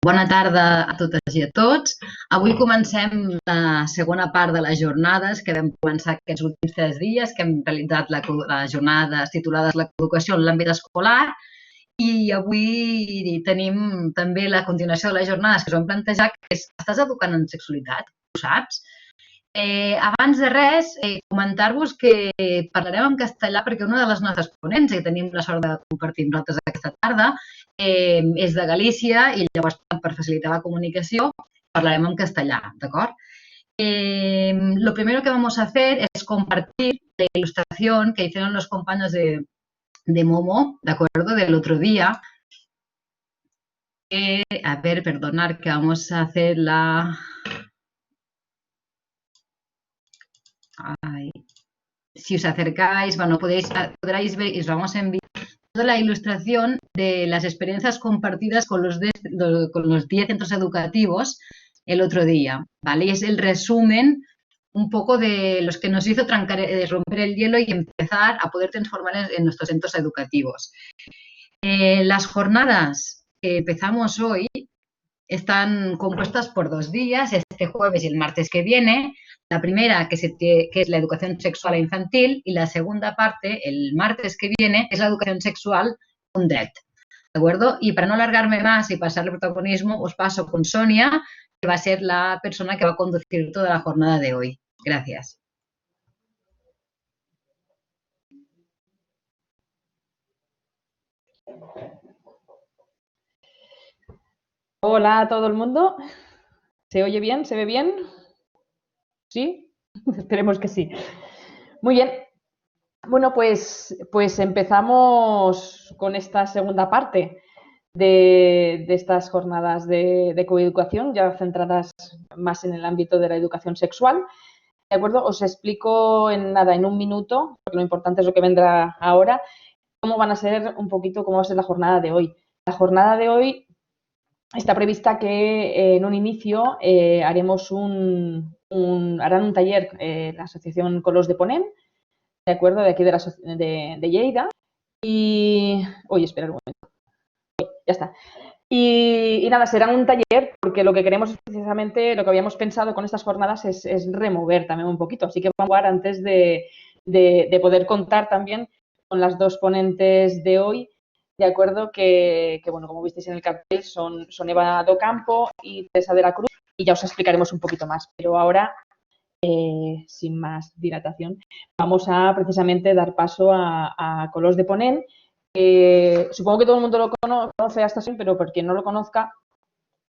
Bona tarda a totes i a tots. Avui comencem la segona part de les jornades que vam començar aquests últims 3 dies, que hem realitzat les jornades titulades la coeducació en l'àmbit escolar, i avui tenim també la continuació de les jornades que us hem plantejat, que és: estàs educant en sexualitat? Ho saps? Abans de res, comentar-vos que parlarem en castellà perquè una de les nostres ponents, que tenim la sort de compartir amb nosaltres aquesta tarda, és de Galícia i llavors per facilitar la comunicació parlarem en castellà, ¿d'acord? Lo primero que vamos a hacer es compartir la ilustración que hicieron los compañeros de Momo, ¿de acuerdo? Del otro día. A ver, perdonad que vamos a hacer la... Ay. Si os acercáis, bueno, podréis ver y os vamos a enviar toda la ilustración de las experiencias compartidas con los 10 centros educativos el otro día, ¿vale? Y es el resumen un poco de los que nos hizo romper el hielo y empezar a poder transformar en nuestros centros educativos. Las jornadas que empezamos hoy están compuestas por 2 días, este jueves y el martes que viene. La primera, que es la educación sexual e infantil, y la segunda parte, el martes que viene, es la educación sexual un dret. ¿De acuerdo? Y para no alargarme más y pasar el protagonismo, os paso con Sonia, que va a ser la persona que va a conducir toda la jornada de hoy. Gracias. Hola a todo el mundo. ¿Se oye bien? ¿Se ve bien? ¿Sí? Esperemos que sí. Muy bien. Bueno, pues empezamos con esta segunda parte de estas jornadas de coeducación, ya centradas más en el ámbito de la educación sexual. ¿De acuerdo? Os explico en un minuto, porque lo importante es lo que vendrá ahora, cómo va a ser la jornada de hoy. La jornada de hoy está prevista que en un inicio harán un taller la Asociación Colors de Ponent, ¿de acuerdo? De aquí de Lleida. Y... Oye, espera un momento. Ya está. Y nada, será un taller porque lo que queremos es precisamente, lo que habíamos pensado con estas jornadas es remover también un poquito. Así que vamos a jugar antes de poder contar también con las 2 ponentes de hoy, de acuerdo, que bueno, como visteis en el cartel, son Eva Docampo y Teresa de la Cruz, y ya os explicaremos un poquito más. Pero ahora, sin más dilatación, vamos a precisamente dar paso a Colors de Ponent. Supongo que todo el mundo lo conoce hasta así, pero por quien no lo conozca,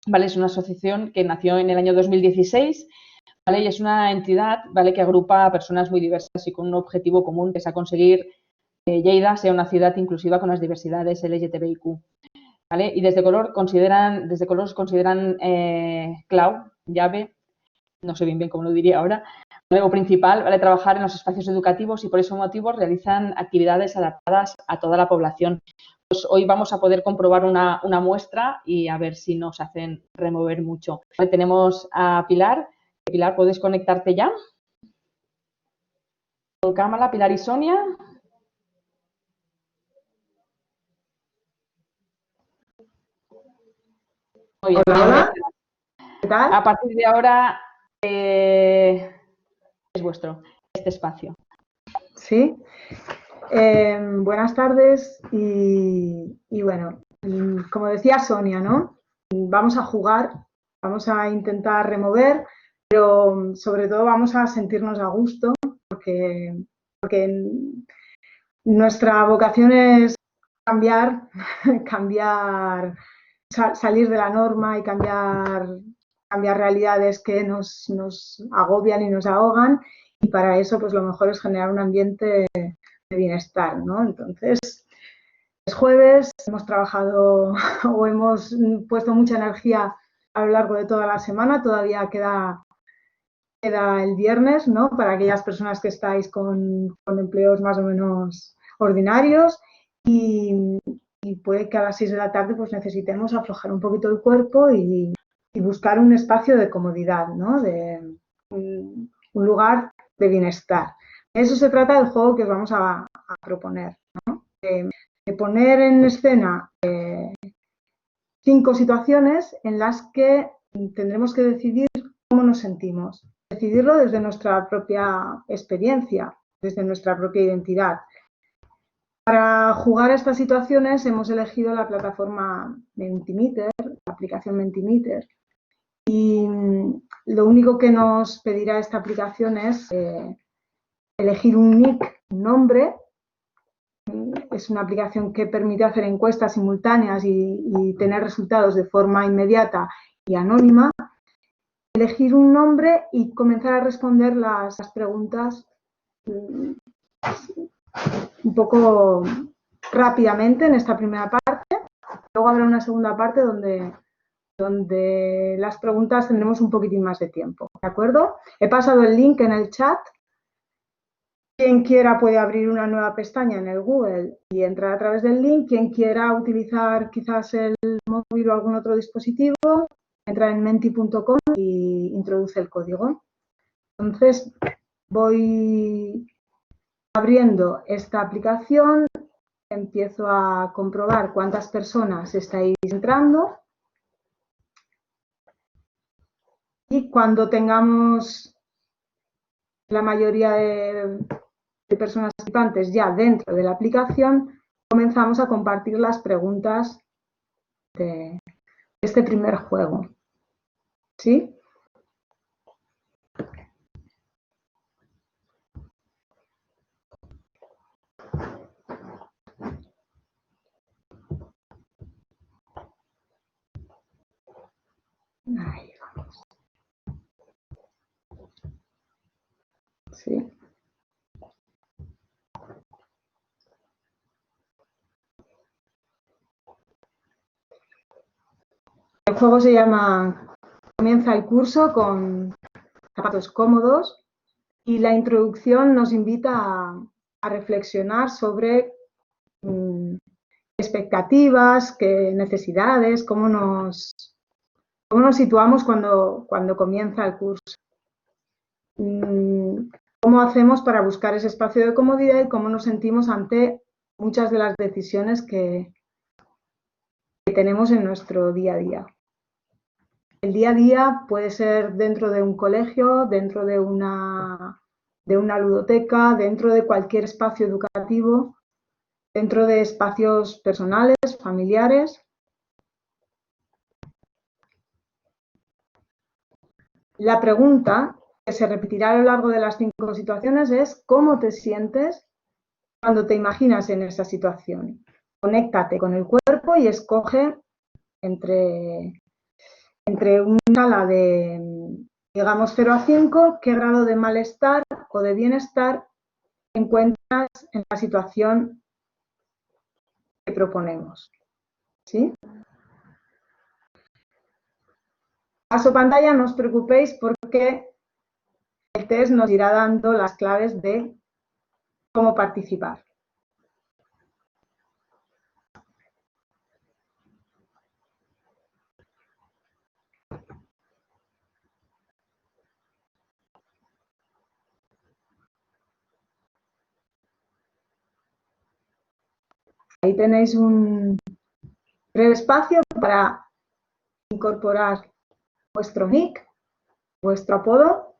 ¿vale? Es una asociación que nació en el año 2016, ¿vale? Y es una entidad, ¿vale?, que agrupa a personas muy diversas y con un objetivo común, que es a conseguir que Lleida sea una ciudad inclusiva con las diversidades LGTBIQ, ¿vale? Y desde Colors consideran llave, no sé bien cómo lo diría ahora, algo principal, ¿vale?, trabajar en los espacios educativos, y por ese motivo realizan actividades adaptadas a toda la población. Pues hoy vamos a poder comprobar una muestra y a ver si nos hacen remover mucho. ¿Vale? Tenemos a Pilar. Pilar, ¿puedes conectarte ya? Con cámara, Pilar y Sonia. Muy bien. Hola. ¿Qué tal? A partir de ahora es vuestro este espacio. Sí. Buenas tardes y bueno, como decía Sonia, ¿no? Vamos a jugar, vamos a intentar remover, pero sobre todo vamos a sentirnos a gusto porque nuestra vocación es cambiar, salir de la norma y cambiar realidades que nos agobian y nos ahogan, y para eso pues lo mejor es generar un ambiente de bienestar, ¿no? Entonces, es jueves, hemos trabajado o hemos puesto mucha energía a lo largo de toda la semana, todavía queda el viernes, ¿no?, para aquellas personas que estáis con empleos más o menos ordinarios, y puede que a las 6 de la tarde pues necesitemos aflojar un poquito el cuerpo y buscar un espacio de comodidad, ¿no?, de un lugar de bienestar. De eso se trata el juego que os vamos a proponer, ¿no? De poner en escena 5 5 situaciones en las que tendremos que decidir cómo nos sentimos. Decidirlo desde nuestra propia experiencia, desde nuestra propia identidad. Para jugar a estas situaciones hemos elegido la plataforma Mentimeter, la aplicación Mentimeter. Y lo único que nos pedirá esta aplicación es elegir un nick, un nombre. Es una aplicación que permite hacer encuestas simultáneas y tener resultados de forma inmediata y anónima. Elegir un nombre y comenzar a responder las preguntas un poco rápidamente en esta primera parte. Luego habrá una segunda parte donde las preguntas tendremos un poquitín más de tiempo, ¿de acuerdo? He pasado el link en el chat. Quien quiera puede abrir una nueva pestaña en el Google y entrar a través del link. Quien quiera utilizar quizás el móvil o algún otro dispositivo, entra en menti.com y introduce el código. Entonces, voy abriendo esta aplicación, empiezo a comprobar cuántas personas estáis entrando y cuando tengamos la mayoría de personas participantes ya dentro de la aplicación, comenzamos a compartir las preguntas de este primer juego. ¿Sí? Ahí vamos. ¿Sí? El juego se llama Comienza el curso con zapatos cómodos y la introducción nos invita a reflexionar sobre expectativas, qué necesidades, cómo nos situamos cuando comienza el curso. Cómo hacemos para buscar ese espacio de comodidad y cómo nos sentimos ante muchas de las decisiones que tenemos en nuestro día a día. El día a día puede ser dentro de un colegio, dentro de una ludoteca, dentro de cualquier espacio educativo, dentro de espacios personales, familiares. La pregunta que se repetirá a lo largo de las 5 situaciones es ¿cómo te sientes cuando te imaginas en esa situación? Conéctate con el cuerpo y escoge entre una escala de, digamos, 0 a 5, qué grado de malestar o de bienestar encuentras en la situación que proponemos. ¿Sí? Paso pantalla, no os preocupéis porque el test nos irá dando las claves de cómo participar. Ahí tenéis un breve espacio para incorporar vuestro nick, vuestro apodo.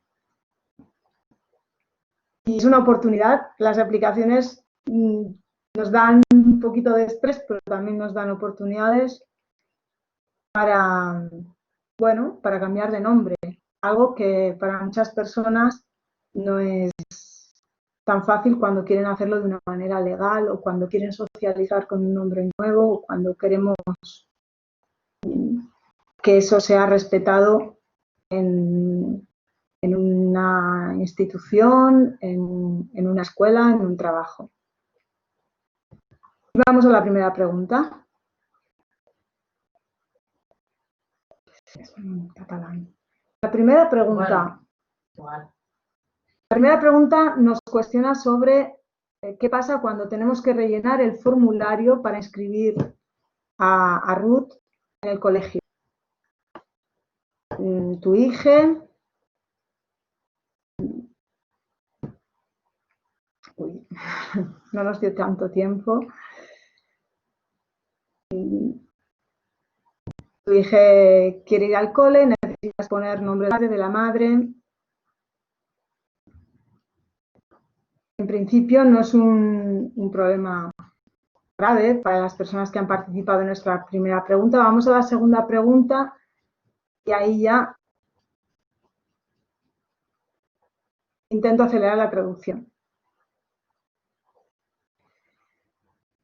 Y es una oportunidad. Las aplicaciones nos dan un poquito de estrés, pero también nos dan oportunidades para, bueno, para cambiar de nombre. Algo que para muchas personas no es tan fácil cuando quieren hacerlo de una manera legal o cuando quieren socializar con un nombre nuevo o cuando queremos que eso sea respetado en una institución, en una escuela, en un trabajo. Vamos a la primera pregunta. La primera pregunta. La primera pregunta nos cuestiona sobre qué pasa cuando tenemos que rellenar el formulario para inscribir a Ruth en el colegio. Tu hija. Uy, no nos dio tanto tiempo. Tu hija quiere ir al cole, necesitas poner nombre del padre, de la madre. En principio no es un problema grave para las personas que han participado en nuestra primera pregunta. Vamos a la segunda pregunta y ahí ya intento acelerar la traducción.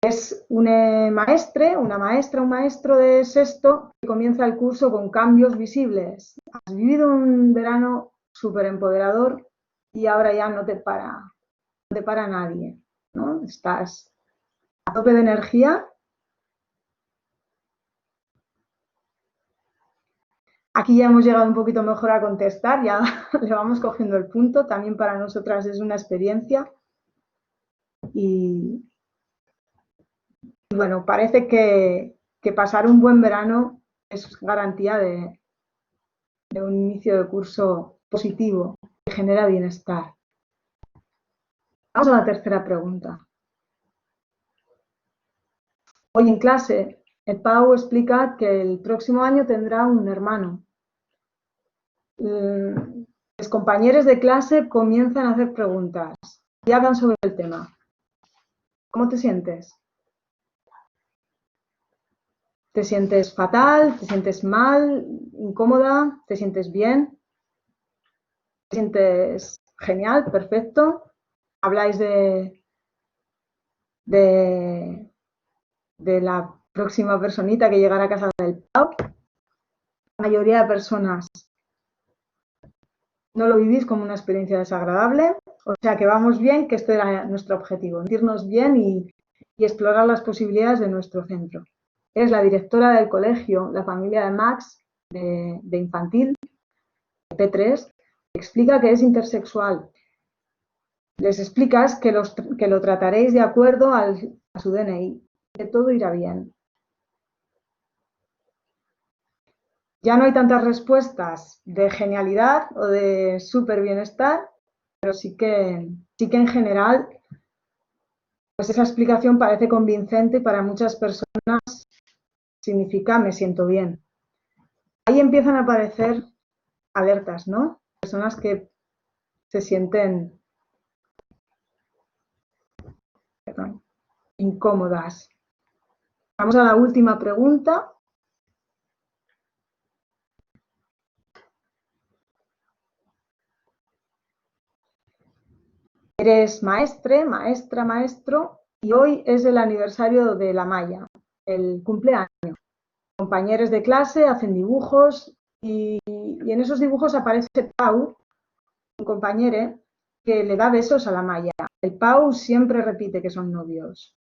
Es una maestra, un maestro de sexto que comienza el curso con cambios visibles. Has vivido un verano súper empoderador y ahora ya no te para nadie, ¿no? Estás a tope de energía. Aquí ya hemos llegado un poquito mejor a contestar, ya le vamos cogiendo el punto. También para nosotras es una experiencia. Y bueno, parece que pasar un buen verano es garantía de un inicio de curso positivo, que genera bienestar. Vamos a la tercera pregunta. Hoy en clase, el Pau explica que el próximo año tendrá un hermano. Los compañeros de clase comienzan a hacer preguntas y hablan sobre el tema. ¿Cómo te sientes? ¿Te sientes fatal? ¿Te sientes mal? ¿Incómoda? ¿Te sientes bien? ¿Te sientes genial? ¿Perfecto? ¿Habláis de la próxima personita que llegará a casa del Pau? La mayoría de personas no lo vivís como una experiencia desagradable, o sea que vamos bien, que este era nuestro objetivo, sentirnos bien y explorar las posibilidades de nuestro centro. Eres la directora del colegio, la familia de Max, de infantil, de P3, explica que es intersexual. Les explicas que lo trataréis de acuerdo a su DNI, que todo irá bien. Ya no hay tantas respuestas de genialidad o de súper bienestar, pero sí que en general pues esa explicación parece convincente y para muchas personas significa me siento bien. Ahí empiezan a aparecer alertas, ¿no? Personas que se sienten incómodas. Vamos a la última pregunta. Eres maestre, maestra, maestro y hoy es el aniversario de la Maya, el cumpleaños. Compañeros de clase hacen dibujos y en esos dibujos aparece Pau, un compañero que le da besos a la Maya. El Pau siempre repite que son novios.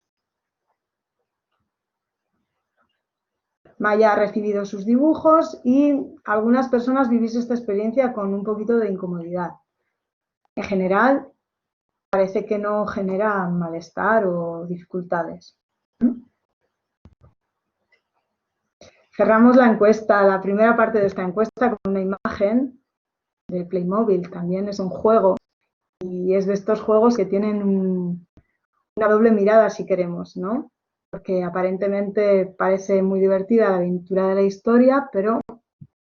Maya ha recibido sus dibujos y algunas personas vivís esta experiencia con un poquito de incomodidad. En general, parece que no genera malestar o dificultades. Cerramos la encuesta, la primera parte de esta encuesta, con una imagen de Playmobil. También es un juego y es de estos juegos que tienen una doble mirada, si queremos, ¿no? Porque aparentemente parece muy divertida la aventura de la historia, pero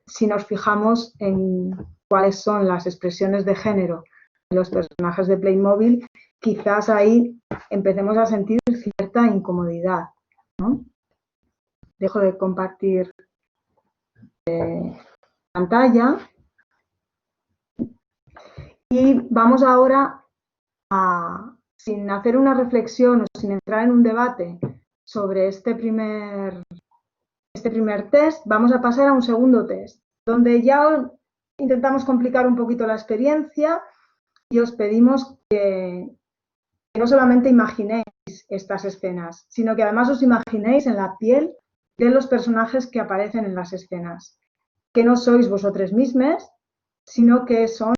si nos fijamos en cuáles son las expresiones de género de los personajes de Playmobil, quizás ahí empecemos a sentir cierta incomodidad, ¿no? Dejo de compartir pantalla y vamos ahora a, sin hacer una reflexión o sin entrar en un debate sobre este primer test, vamos a pasar a un segundo test, donde ya intentamos complicar un poquito la experiencia y os pedimos que no solamente imaginéis estas escenas, sino que además os imaginéis en la piel de los personajes que aparecen en las escenas, que no sois vosotros mismos, sino que son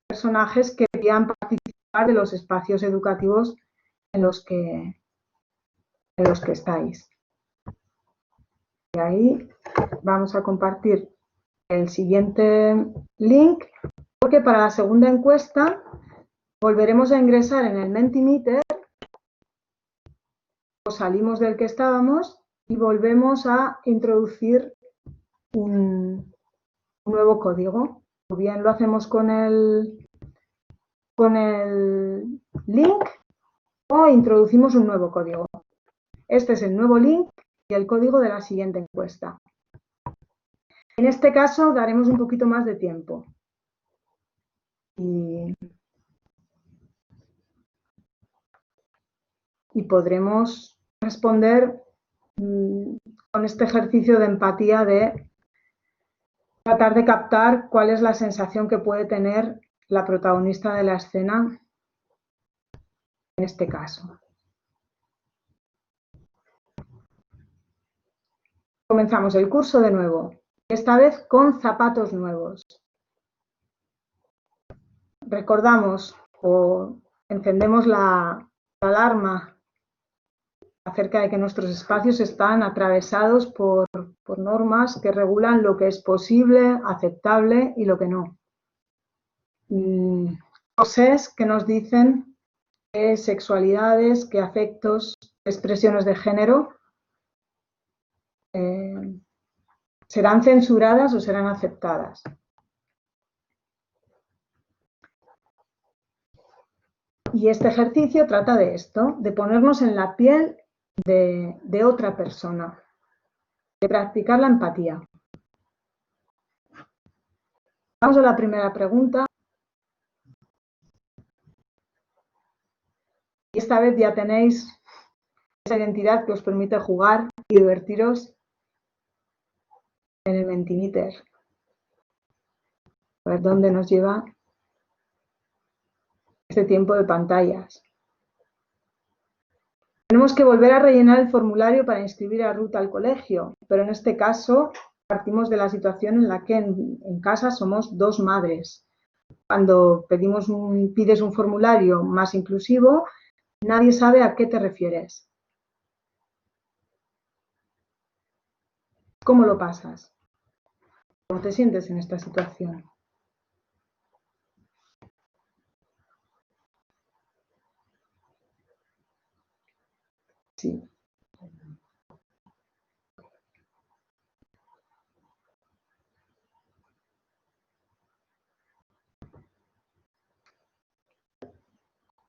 personajes que querían participar de los espacios educativos en los que estáis. Y ahí vamos a compartir el siguiente link, porque para la segunda encuesta volveremos a ingresar en el Mentimeter, o salimos del que estábamos y volvemos a introducir un nuevo código. O bien lo hacemos con el link o introducimos un nuevo código. Este es el nuevo link y el código de la siguiente encuesta. En este caso daremos un poquito más de tiempo. Y podremos responder con este ejercicio de empatía de tratar de captar cuál es la sensación que puede tener la protagonista de la escena en este caso. Comenzamos el curso de nuevo, esta vez con zapatos nuevos. Recordamos o encendemos la alarma acerca de que nuestros espacios están atravesados por normas que regulan lo que es posible, aceptable y lo que no. Cosas que nos dicen qué sexualidades, qué afectos, qué expresiones de género serán censuradas o serán aceptadas. Y este ejercicio trata de esto, de ponernos en la piel de otra persona, de practicar la empatía. Vamos a la primera pregunta. Y esta vez ya tenéis esa identidad que os permite jugar y divertiros en el Mentimeter. A ver dónde nos lleva este tiempo de pantallas. Tenemos que volver a rellenar el formulario para inscribir a Ruth al colegio, pero en este caso partimos de la situación en la que en casa somos dos madres. Cuando pides un formulario más inclusivo, nadie sabe a qué te refieres. ¿Cómo lo pasas? ¿Cómo te sientes en esta situación? Sí.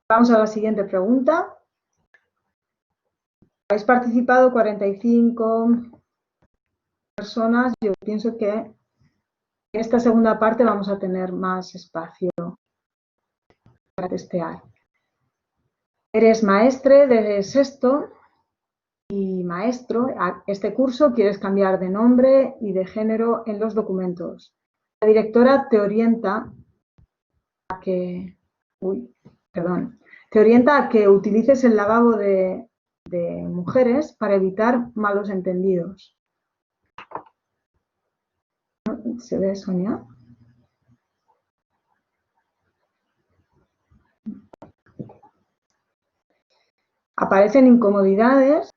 Vamos a la siguiente pregunta. Habéis participado 45 personas. Yo pienso que en esta segunda parte vamos a tener más espacio para testear. Eres maestre de sexto y maestro. A este curso quieres cambiar de nombre y de género en los documentos. La directora te orienta a que... te orienta a que utilices el lavabo de mujeres para evitar malos entendidos. ¿Se ve, Sonia? Aparecen incomodidades.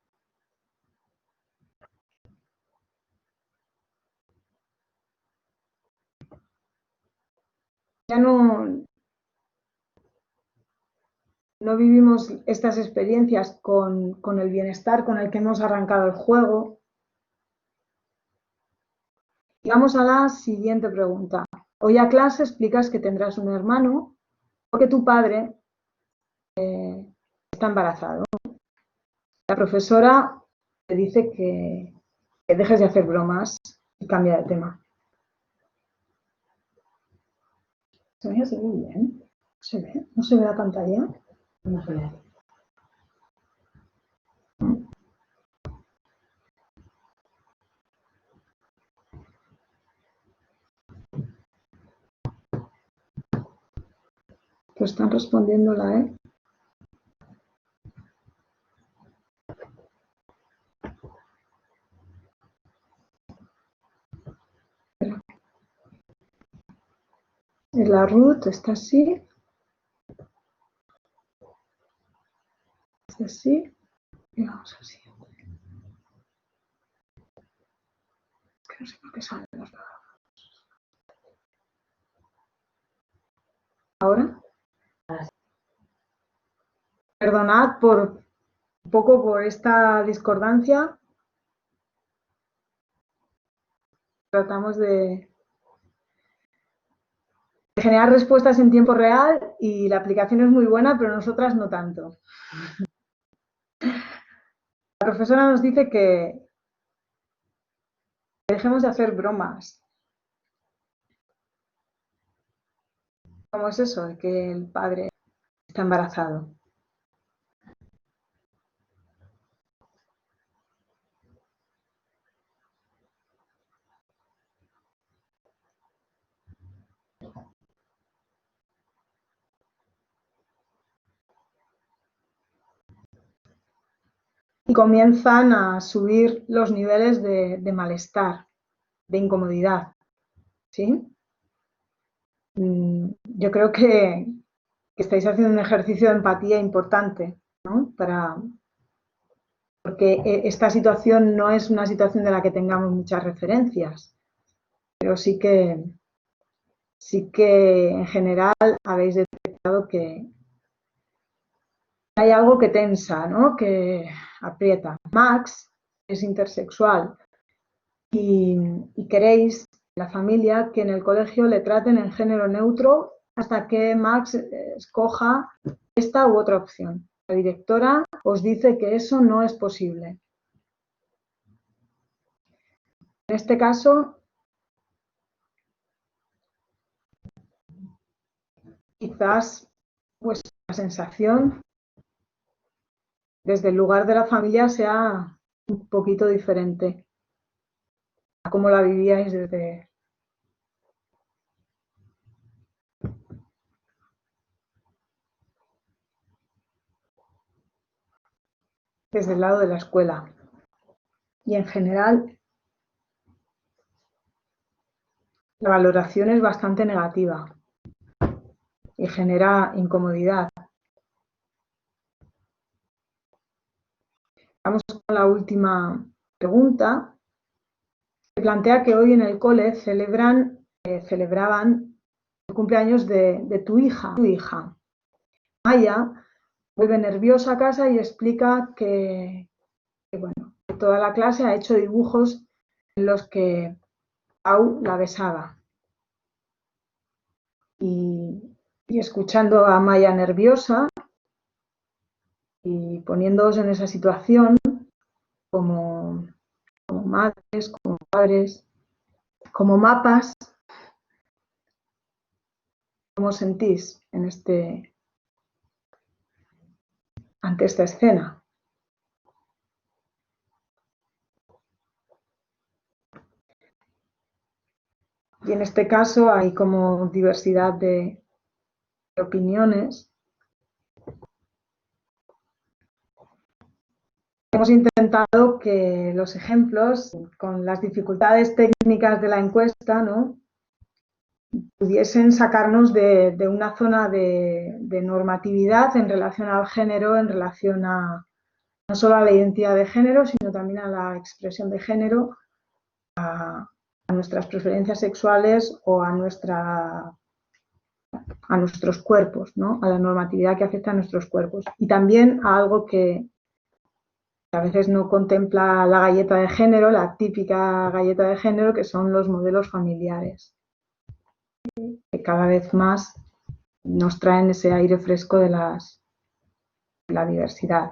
Ya no vivimos estas experiencias con el bienestar con el que hemos arrancado el juego. Y vamos a la siguiente pregunta. Hoy a clase explicas que tendrás un hermano o que tu padre está embarazado. La profesora te dice que dejes de hacer bromas y cambia de tema. ¿Sonia se ve bien? ¿Se ve? ¿No se ve la pantalla? No se ve. Pues están respondiendo la E. La Ruth está así. Está así. Y vamos así. Es que no sé por qué salen los lados. ¿Ahora? Perdonad por esta discordancia. tratamos de generar respuestas en tiempo real y la aplicación es muy buena, pero nosotras no tanto. La profesora nos dice que dejemos de hacer bromas. ¿Cómo es eso de que el padre está embarazado? Y comienzan a subir los niveles de malestar, de incomodidad, ¿sí? Yo creo que estáis haciendo un ejercicio de empatía importante, ¿no? Porque esta situación no es una situación de la que tengamos muchas referencias, pero sí que en general habéis detectado que hay algo que tensa, ¿no? Que aprieta. Max es intersexual y queréis, la familia, que en el colegio le traten en género neutro hasta que Max escoja esta u otra opción. La directora os dice que eso no es posible. En este caso, quizás vuestra sensación desde el lugar de la familia sea un poquito diferente a cómo la vivíais desde el lado de la escuela. Y en general, la valoración es bastante negativa y genera incomodidad. Vamos con la última pregunta. Se plantea que hoy en el cole celebraban el cumpleaños de tu hija. Maya vuelve nerviosa a casa y explica que toda la clase ha hecho dibujos en los que Pau la besaba. Y escuchando a Maya nerviosa y poniéndoos en esa situación como madres, como padres, como mapas, ¿cómo os sentís ante esta escena? Y en este caso hay como diversidad de opiniones. Hemos intentado que los ejemplos, con las dificultades técnicas de la encuesta, ¿no?, pudiesen sacarnos de una zona de normatividad en relación al género, en relación a no solo a la identidad de género, sino también a la expresión de género, a nuestras preferencias sexuales o a nuestros cuerpos, ¿no?, a la normatividad que afecta a nuestros cuerpos. Y también a algo que a veces no contempla la galleta de género, la típica galleta de género, que son los modelos familiares, que cada vez más nos traen ese aire fresco de la diversidad.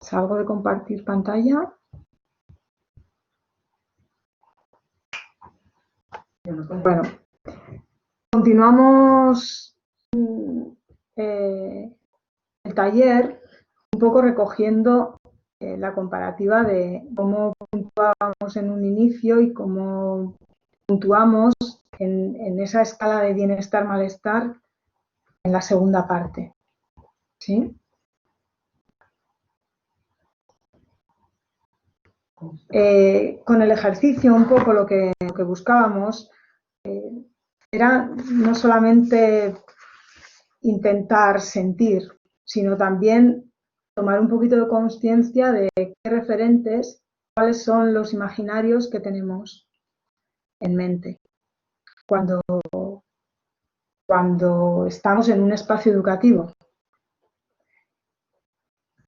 ¿Salgo de compartir pantalla? Bueno, continuamos el taller un poco recogiendo la comparativa de cómo puntuábamos en un inicio y cómo puntuamos en esa escala de bienestar-malestar en la segunda parte. ¿Sí? Con el ejercicio un poco lo que buscábamos era no solamente intentar sentir, sino también tomar un poquito de conciencia de qué referentes, cuáles son los imaginarios que tenemos en mente cuando estamos en un espacio educativo.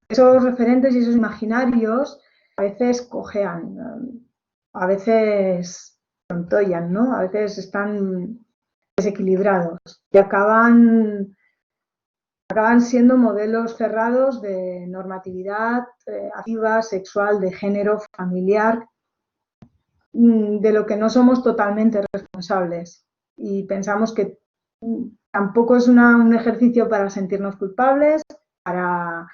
Esos referentes y esos imaginarios a veces cojean. a veces trontollan, ¿no? A veces están desequilibrados y acaban siendo modelos cerrados de normatividad afectiva, sexual, de género, familiar, de lo que no somos totalmente responsables. Y pensamos que tampoco es un ejercicio para sentirnos culpables, para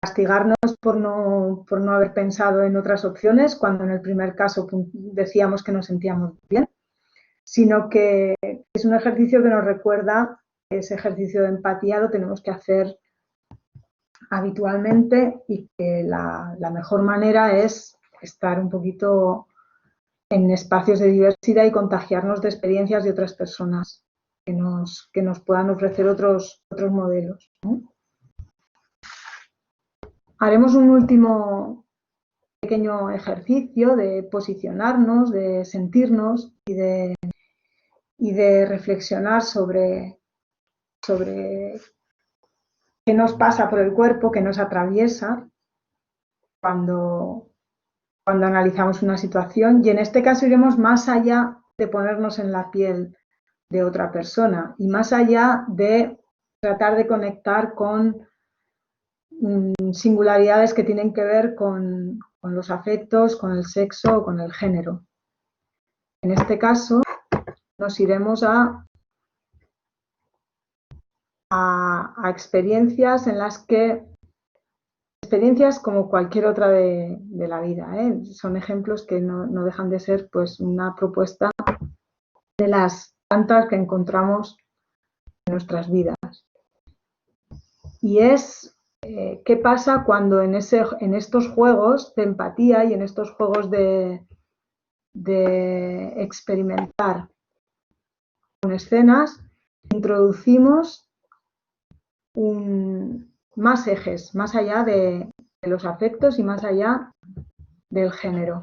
castigarnos por no haber pensado en otras opciones, cuando en el primer caso decíamos que nos sentíamos bien, sino que es un ejercicio que nos recuerda que ese ejercicio de empatía lo tenemos que hacer habitualmente y que la mejor manera es estar un poquito en espacios de diversidad y contagiarnos de experiencias de otras personas que nos puedan ofrecer otros modelos, ¿no? Haremos un último pequeño ejercicio de posicionarnos, de sentirnos y de reflexionar sobre qué nos pasa por el cuerpo, qué nos atraviesa cuando analizamos una situación. Y en este caso iremos más allá de ponernos en la piel de otra persona y más allá de tratar de conectar con singularidades que tienen que ver con los afectos, con el sexo o con el género. En este caso nos iremos a experiencias en las que, experiencias como cualquier otra de la vida, ¿eh? Son ejemplos que no dejan de ser pues una propuesta de las tantas que encontramos en nuestras vidas. Y es qué pasa cuando en estos juegos de empatía y en estos juegos de experimentar con escenas, introducimos más ejes, más allá de los afectos y más allá del género.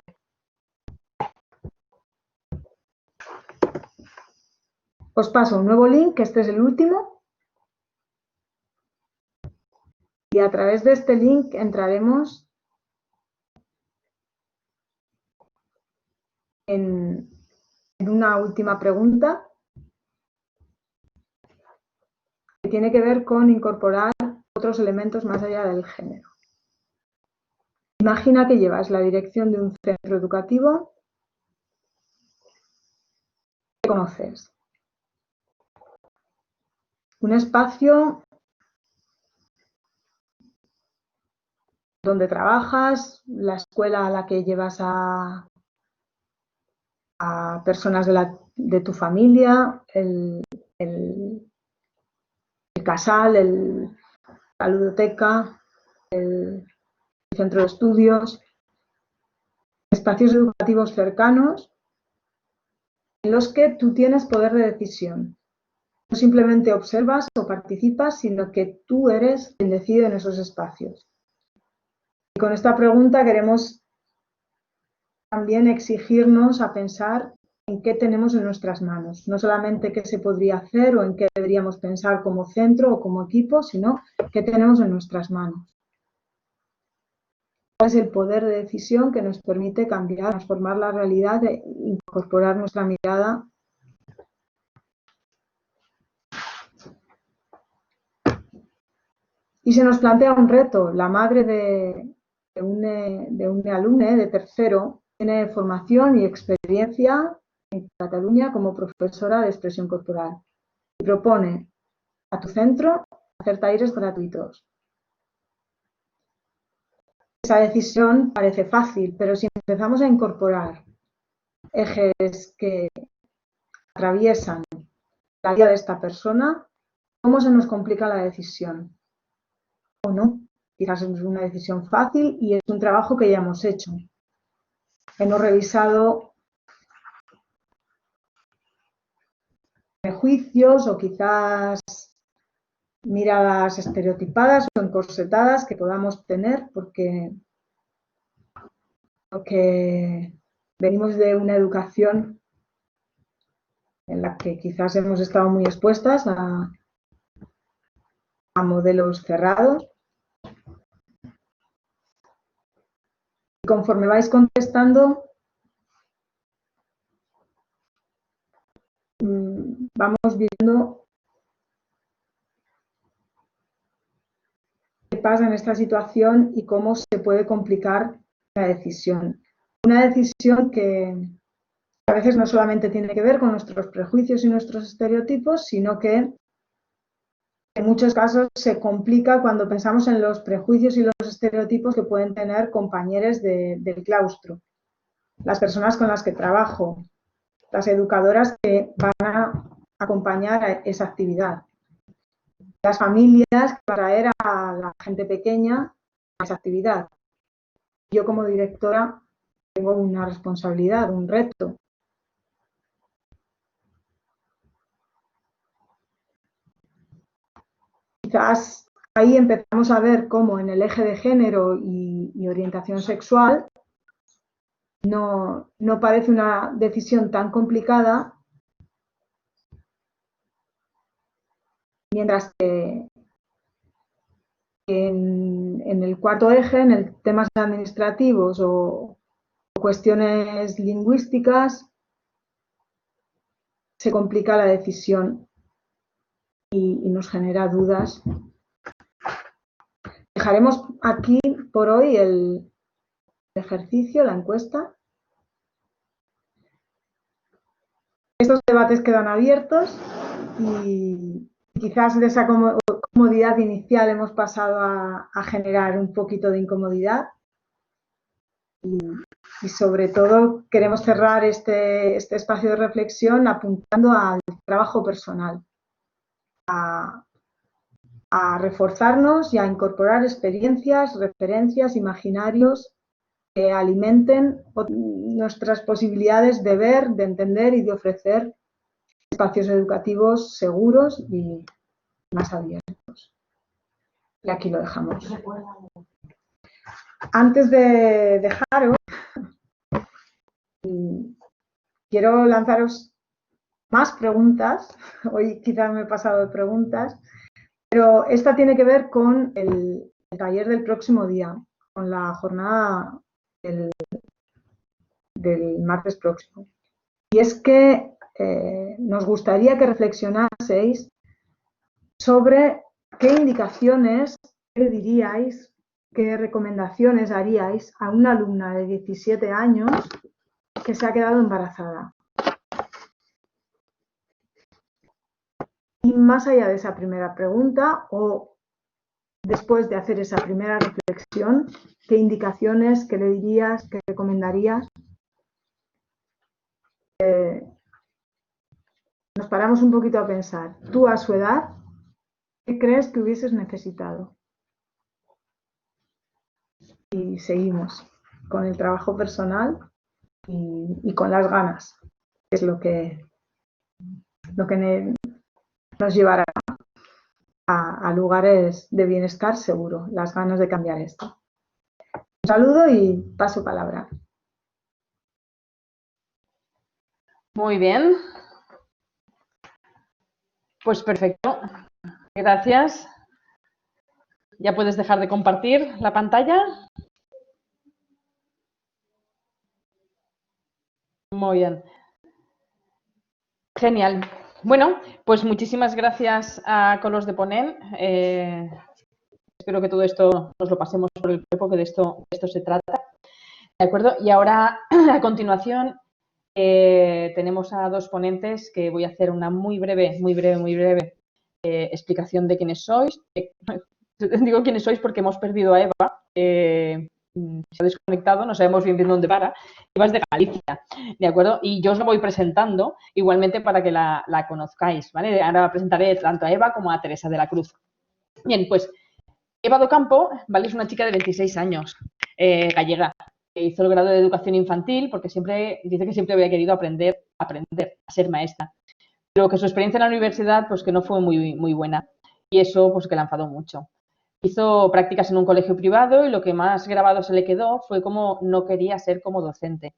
Os paso un nuevo link, que este es el último, y a través de este link entraremos en una última pregunta que tiene que ver con incorporar otros elementos más allá del género. Imagina que llevas la dirección de un centro educativo que conoces. Un espacio donde trabajas, la escuela a la que llevas a personas de tu familia, el casal, la ludoteca, el centro de estudios, espacios educativos cercanos en los que tú tienes poder de decisión. No simplemente observas o participas, sino que tú eres quien decide en esos espacios. Y con esta pregunta queremos también exigirnos a pensar en qué tenemos en nuestras manos. No solamente qué se podría hacer o en qué deberíamos pensar como centro o como equipo, sino qué tenemos en nuestras manos. Es el poder de decisión que nos permite cambiar, transformar la realidad e incorporar nuestra mirada y se nos plantea un reto. La madre de un alumno de tercero tiene formación y experiencia en Cataluña como profesora de expresión corporal y propone a tu centro hacer talleres gratuitos. Esa decisión parece fácil, pero si empezamos a incorporar ejes que atraviesan la vida de esta persona, ¿cómo se nos complica la decisión? ¿O no? Quizás es una decisión fácil y es un trabajo que ya hemos hecho. Hemos revisado prejuicios o quizás miradas estereotipadas o encorsetadas que podamos tener porque venimos de una educación en la que quizás hemos estado muy expuestas a modelos cerrados. Conforme vais contestando, vamos viendo qué pasa en esta situación y cómo se puede complicar la decisión. Una decisión que a veces no solamente tiene que ver con nuestros prejuicios y nuestros estereotipos, sino que en muchos casos se complica cuando pensamos en los prejuicios y los estereotipos que pueden tener compañeros del claustro, las personas con las que trabajo, las educadoras que van a acompañar a esa actividad, las familias que van a traer a la gente pequeña a esa actividad. Yo como directora tengo una responsabilidad, un reto. Quizás ahí empezamos a ver cómo en el eje de género y orientación sexual no parece una decisión tan complicada, mientras que en el cuarto eje, en el temas administrativos o cuestiones lingüísticas, se complica la decisión y nos genera dudas. Dejaremos aquí por hoy el ejercicio, la encuesta. Estos debates quedan abiertos y quizás de esa comodidad inicial hemos pasado a generar un poquito de incomodidad y sobre todo queremos cerrar este espacio de reflexión apuntando al trabajo personal, a reforzarnos y a incorporar experiencias, referencias, imaginarios que alimenten nuestras posibilidades de ver, de entender y de ofrecer espacios educativos seguros y más abiertos. Y aquí lo dejamos. Antes de dejaros, quiero lanzaros más preguntas. Hoy quizás me he pasado de preguntas, pero esta tiene que ver con el taller del próximo día, con la jornada del martes próximo. Y es que nos gustaría que reflexionaseis sobre qué indicaciones, qué diríais, qué recomendaciones haríais a una alumna de 17 años que se ha quedado embarazada. Y más allá de esa primera pregunta, o después de hacer esa primera reflexión, ¿qué indicaciones, qué le dirías, qué recomendarías? Nos paramos un poquito a pensar. Tú a su edad, ¿qué crees que hubieses necesitado? Y seguimos con el trabajo personal y con las ganas, que es lo que nos llevará a lugares de bienestar seguro, las ganas de cambiar esto. Un saludo y paso palabra. Muy bien. Pues perfecto. Gracias. ¿Ya puedes dejar de compartir la pantalla? Muy bien. Genial. Bueno, pues muchísimas gracias a Colors de Ponent. Espero que todo esto nos lo pasemos por el cuerpo, que de esto se trata. ¿De acuerdo? Y ahora, a continuación, tenemos a dos ponentes que voy a hacer una muy breve explicación de quiénes sois. Digo quiénes sois porque hemos perdido a Eva. Se ha desconectado, no sabemos bien dónde para. Eva es de Galicia, ¿de acuerdo? Y yo os la voy presentando igualmente para que la conozcáis, ¿vale? Ahora presentaré tanto a Eva como a Teresa de la Cruz. Bien, pues Eva Docampo, ¿vale? Es una chica de 26 años, gallega, que hizo el grado de educación infantil porque dice que siempre había querido aprender a ser maestra, pero que su experiencia en la universidad pues que no fue muy buena y eso pues que la enfadó mucho. Hizo prácticas en un colegio privado y lo que más grabado se le quedó fue cómo no quería ser como docente.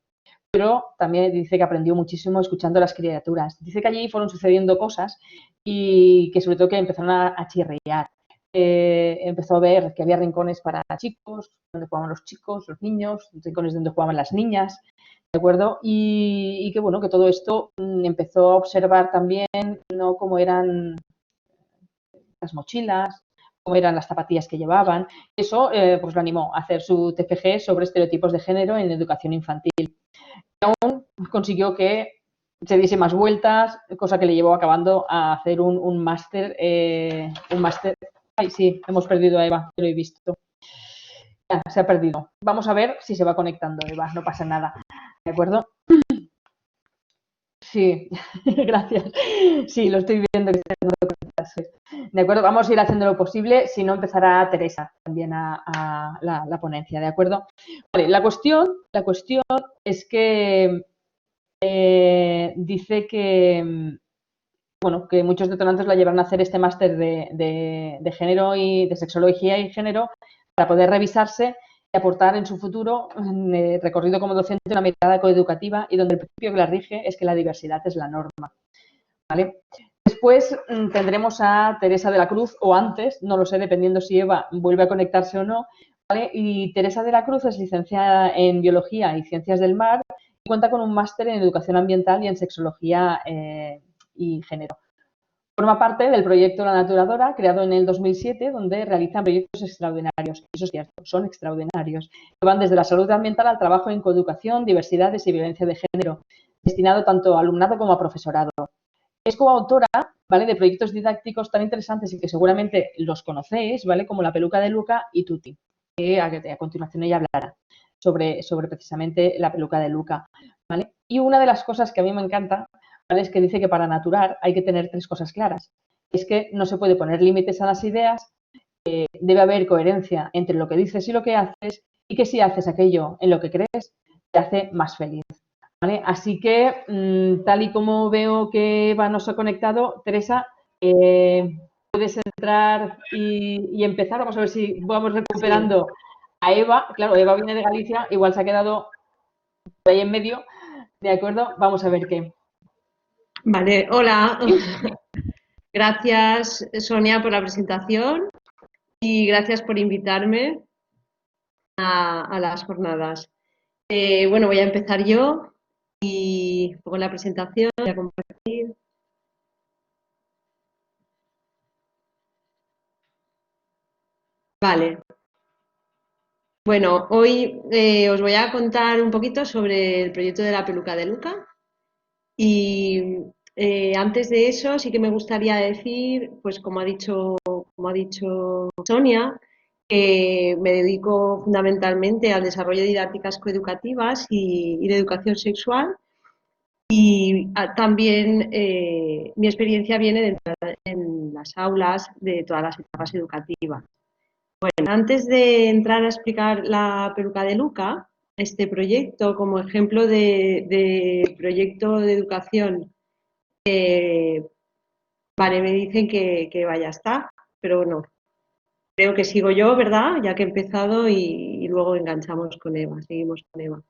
Pero también dice que aprendió muchísimo escuchando a las criaturas. Dice que allí fueron sucediendo cosas y que sobre todo que empezaron a chirriar. empezó a ver que había rincones para chicos, donde jugaban los chicos, los niños, rincones donde jugaban las niñas, ¿de acuerdo? Y que bueno, que todo esto empezó a observar también, ¿no?, cómo eran las mochilas, cómo eran las zapatillas que llevaban. Eso pues lo animó a hacer su TFG sobre estereotipos de género en educación infantil. Y aún consiguió que se diese más vueltas, cosa que le llevó acabando a hacer un máster. Ay, sí, hemos perdido a Eva, que lo he visto. Ya, se ha perdido. Vamos a ver si se va conectando, Eva, no pasa nada. ¿De acuerdo? Sí, gracias. Sí, lo estoy viendo que está intentando conectarse. De acuerdo, vamos a ir haciendo lo posible, si no empezará Teresa también a la ponencia, ¿de acuerdo? Vale, la cuestión es que dice que, bueno, que muchos detonantes la llevaron a hacer este máster de género y de sexología y género para poder revisarse y aportar en su futuro recorrido como docente una mirada coeducativa y donde el principio que la rige es que la diversidad es la norma, ¿vale? Después tendremos a Teresa de la Cruz, o antes, no lo sé, dependiendo si Eva vuelve a conectarse o no, ¿vale? Y Teresa de la Cruz es licenciada en Biología y Ciencias del Mar y cuenta con un máster en Educación Ambiental y en Sexología y Género. Forma parte del proyecto La Naturadora, creado en el 2007, donde realizan proyectos extraordinarios. Eso es cierto, son extraordinarios. Que van desde la salud ambiental al trabajo en coeducación, diversidades y violencia de género, destinado tanto a alumnado como a profesorado. Es coautora, ¿vale?, de proyectos didácticos tan interesantes y que seguramente los conocéis, ¿vale?, como La Peluca de Luca y Tutti, que a continuación ella hablará sobre precisamente La Peluca de Luca, ¿vale? Y una de las cosas que a mí me encanta, ¿vale?, es que dice que para naturar hay que tener 3 cosas claras. Es que no se puede poner límites a las ideas, debe haber coherencia entre lo que dices y lo que haces, y que si haces aquello en lo que crees, te hace más feliz. ¿Vale? Así que, tal y como veo que Eva nos ha conectado, Teresa, puedes entrar y empezar. Vamos a ver si vamos recuperando a Eva. Claro, Eva viene de Galicia, igual se ha quedado por ahí en medio. ¿De acuerdo? Vamos a ver qué. Vale, hola. Gracias, Sonia, por la presentación y gracias por invitarme a las jornadas. Bueno, voy a empezar yo y pongo la presentación, voy a compartir. Vale. Bueno, hoy os voy a contar un poquito sobre el proyecto de La Peluca de Luca y antes de eso sí que me gustaría decir, pues como ha dicho Sonia, que me dedico fundamentalmente al desarrollo de didácticas coeducativas y de educación sexual. Y también mi experiencia viene de entrar en las aulas de todas las etapas educativas. Bueno, antes de entrar a explicar La Peluca de Luca, este proyecto como ejemplo de proyecto de educación, vale, me dicen que vaya a estar, pero bueno, creo que sigo yo, ¿verdad? Ya que he empezado y luego enganchamos con Eva, seguimos con Eva.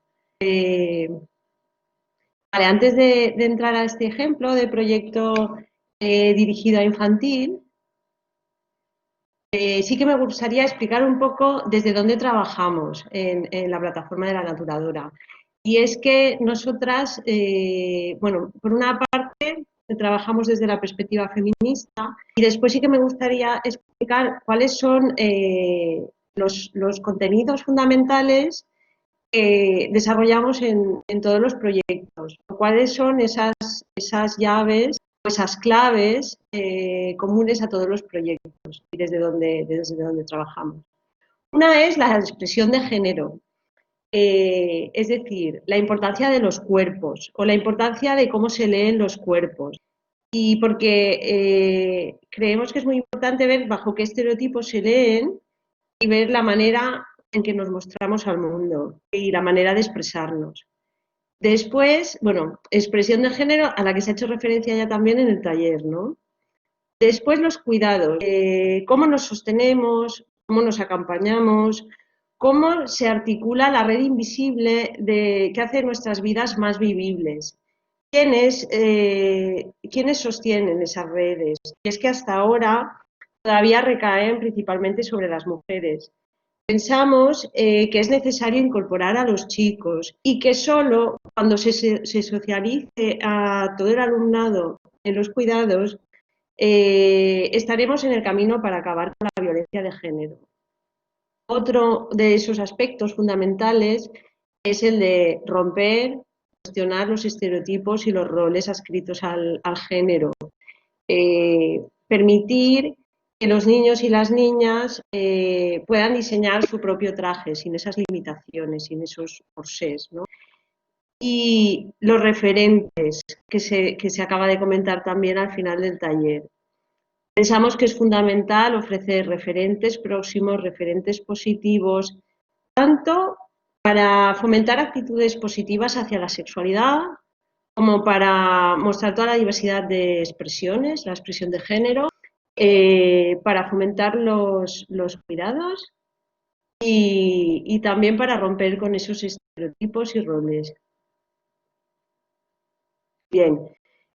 Vale, antes de entrar a este ejemplo de proyecto dirigido a infantil, sí que me gustaría explicar un poco desde dónde trabajamos en la plataforma de La Naturadora. Y es que nosotras, bueno, por una parte trabajamos desde la perspectiva feminista y después sí que me gustaría explicar cuáles son los contenidos fundamentales que desarrollamos en todos los proyectos. ¿Cuáles son esas llaves o esas claves comunes a todos los proyectos y desde donde trabajamos? Una es la expresión de género, es decir, la importancia de los cuerpos o la importancia de cómo se leen los cuerpos. Y porque creemos que es muy importante ver bajo qué estereotipos se leen y ver la manera en que nos mostramos al mundo y la manera de expresarnos. Después, bueno, expresión de género a la que se ha hecho referencia ya también en el taller, ¿no? Después los cuidados, cómo nos sostenemos, cómo nos acompañamos, cómo se articula la red invisible que hace nuestras vidas más vivibles. ¿Quiénes sostienen esas redes? Y es que hasta ahora todavía recaen principalmente sobre las mujeres. Pensamos que es necesario incorporar a los chicos y que solo cuando se socialice a todo el alumnado en los cuidados estaremos en el camino para acabar con la violencia de género. Otro de esos aspectos fundamentales es el de romper, cuestionar los estereotipos y los roles adscritos al género. Permitir que los niños y las niñas puedan diseñar su propio traje sin esas limitaciones, sin esos corsés, ¿no? Y los referentes que se acaba de comentar también al final del taller. Pensamos que es fundamental ofrecer referentes próximos, referentes positivos, tanto para fomentar actitudes positivas hacia la sexualidad, como para mostrar toda la diversidad de expresiones, la expresión de género, para fomentar los cuidados y también para romper con esos estereotipos y roles. Bien,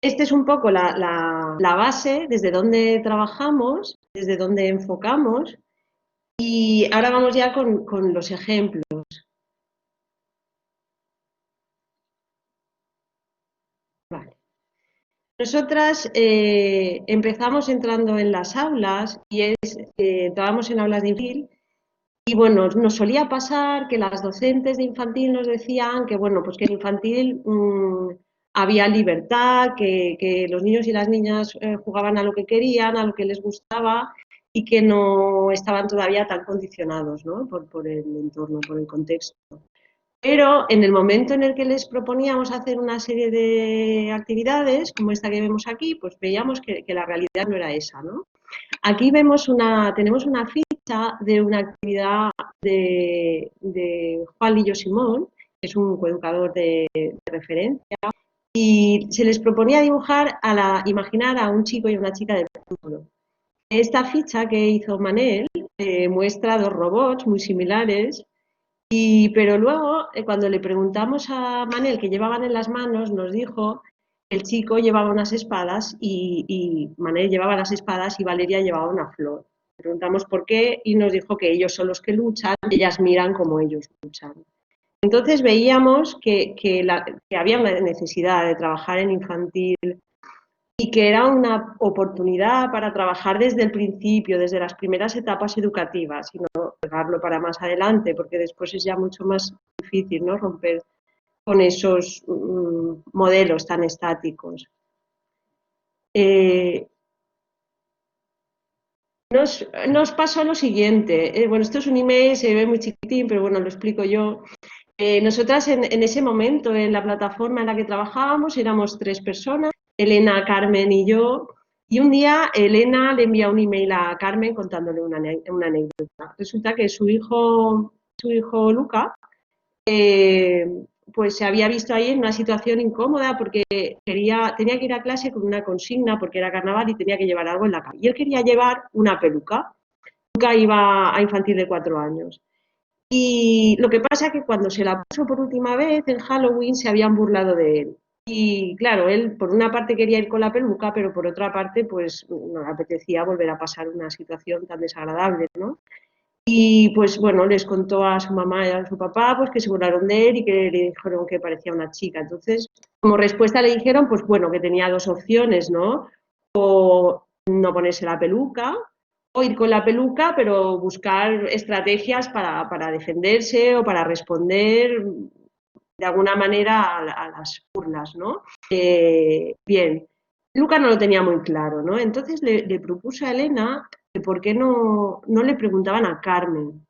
esta es un poco la base desde donde trabajamos, desde donde enfocamos, y ahora vamos ya con los ejemplos. Vale. Nosotras empezamos entrando en las aulas y entrábamos en aulas de infantil y bueno, nos solía pasar que las docentes de infantil nos decían que bueno, pues que en infantil había libertad, que los niños y las niñas jugaban a lo que querían, a lo que les gustaba y que no estaban todavía tan condicionados, ¿no? por el entorno, por el contexto. Pero en el momento en el que les proponíamos hacer una serie de actividades, como esta que vemos aquí, pues veíamos que la realidad no era esa, ¿no? Aquí tenemos una ficha de una actividad de Juan Lillo Simón, que es un coeducador de referencia, y se les proponía imaginar a un chico y una chica de futuro. Esta ficha que hizo Manel muestra dos robots muy similares. Pero luego, cuando le preguntamos a Manel qué llevaban en las manos, nos dijo que el chico llevaba unas espadas y Manel llevaba las espadas y Valeria llevaba una flor. Le preguntamos por qué y nos dijo que ellos son los que luchan y ellas miran como ellos luchan. Entonces veíamos que había una necesidad de trabajar en infantil y que era una oportunidad para trabajar desde el principio, desde las primeras etapas educativas y no dejarlo para más adelante, porque después es ya mucho más difícil, ¿no? Romper con esos modelos tan estáticos. Nos pasó lo siguiente, bueno, esto es un email, se ve muy chiquitín, pero bueno, lo explico yo. Nosotras en ese momento, en la plataforma en la que trabajábamos, éramos 3 personas, Elena, Carmen y yo, y un día Elena le envía un email a Carmen contándole una anécdota. Resulta que su hijo Luca, pues se había visto ahí en una situación incómoda porque tenía que ir a clase con una consigna porque era carnaval y tenía que llevar algo en la cara. Y él quería llevar una peluca. Luca iba a infantil de 4 años. Y lo que pasa es que cuando se la puso por última vez en Halloween se habían burlado de él. Y claro, él por una parte quería ir con la peluca, pero por otra parte pues no le apetecía volver a pasar una situación tan desagradable, ¿no? Y pues bueno, les contó a su mamá y a su papá pues que se burlaron de él y que le dijeron que parecía una chica. Entonces, como respuesta le dijeron pues bueno, que tenía 2 opciones, ¿no? O no ponerse la peluca o ir con la peluca, pero buscar estrategias para defenderse o para responder de alguna manera a las burlas, ¿no? Bien, Luca no lo tenía muy claro, ¿no? Entonces le propuso a Elena que por qué no le preguntaban a Carmen.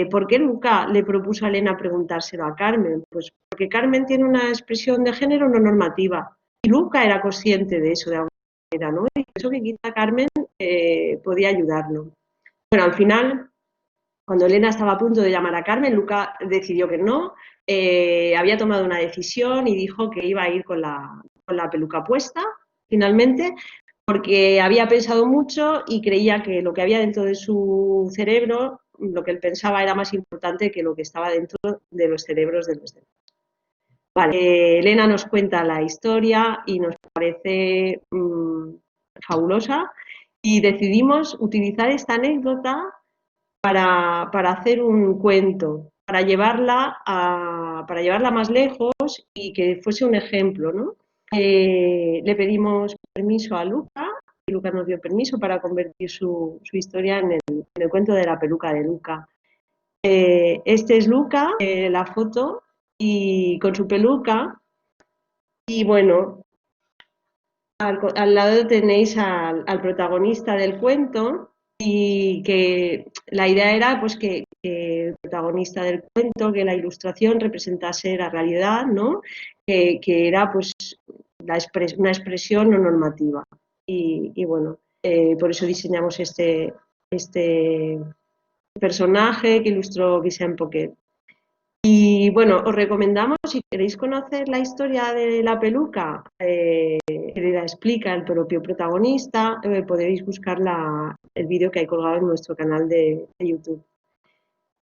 ¿Por qué Luca le propuso a Elena preguntárselo a Carmen? Pues porque Carmen tiene una expresión de género no normativa y Luca era consciente de eso de alguna manera, ¿no? Y eso que quizá Carmen podía ayudarlo. Bueno, al final, cuando Elena estaba a punto de llamar a Carmen, Luca decidió que no, había tomado una decisión y dijo que iba a ir con la peluca puesta, finalmente, porque había pensado mucho y creía que lo que había dentro de su cerebro, lo que él pensaba era más importante que lo que estaba dentro de los cerebros de los demás. Vale, Elena nos cuenta la historia y nos parece fabulosa Y decidimos utilizar esta anécdota para hacer un cuento, para llevarla más lejos y que fuese un ejemplo, ¿no? Le pedimos permiso a Luca y Luca nos dio permiso para convertir su historia en el cuento de la peluca de Luca. Este es Luca, la foto, y con su peluca. Y bueno, al lado tenéis al protagonista del cuento y que la idea era pues que el protagonista del cuento, que la ilustración representase la realidad, ¿no? Que era pues una expresión no normativa. Y bueno, por eso diseñamos este personaje que ilustró Vicent Poquet. Y bueno, os recomendamos, si queréis conocer la historia de la peluca, que la explica el propio protagonista, podéis buscar el vídeo que hay colgado en nuestro canal de YouTube.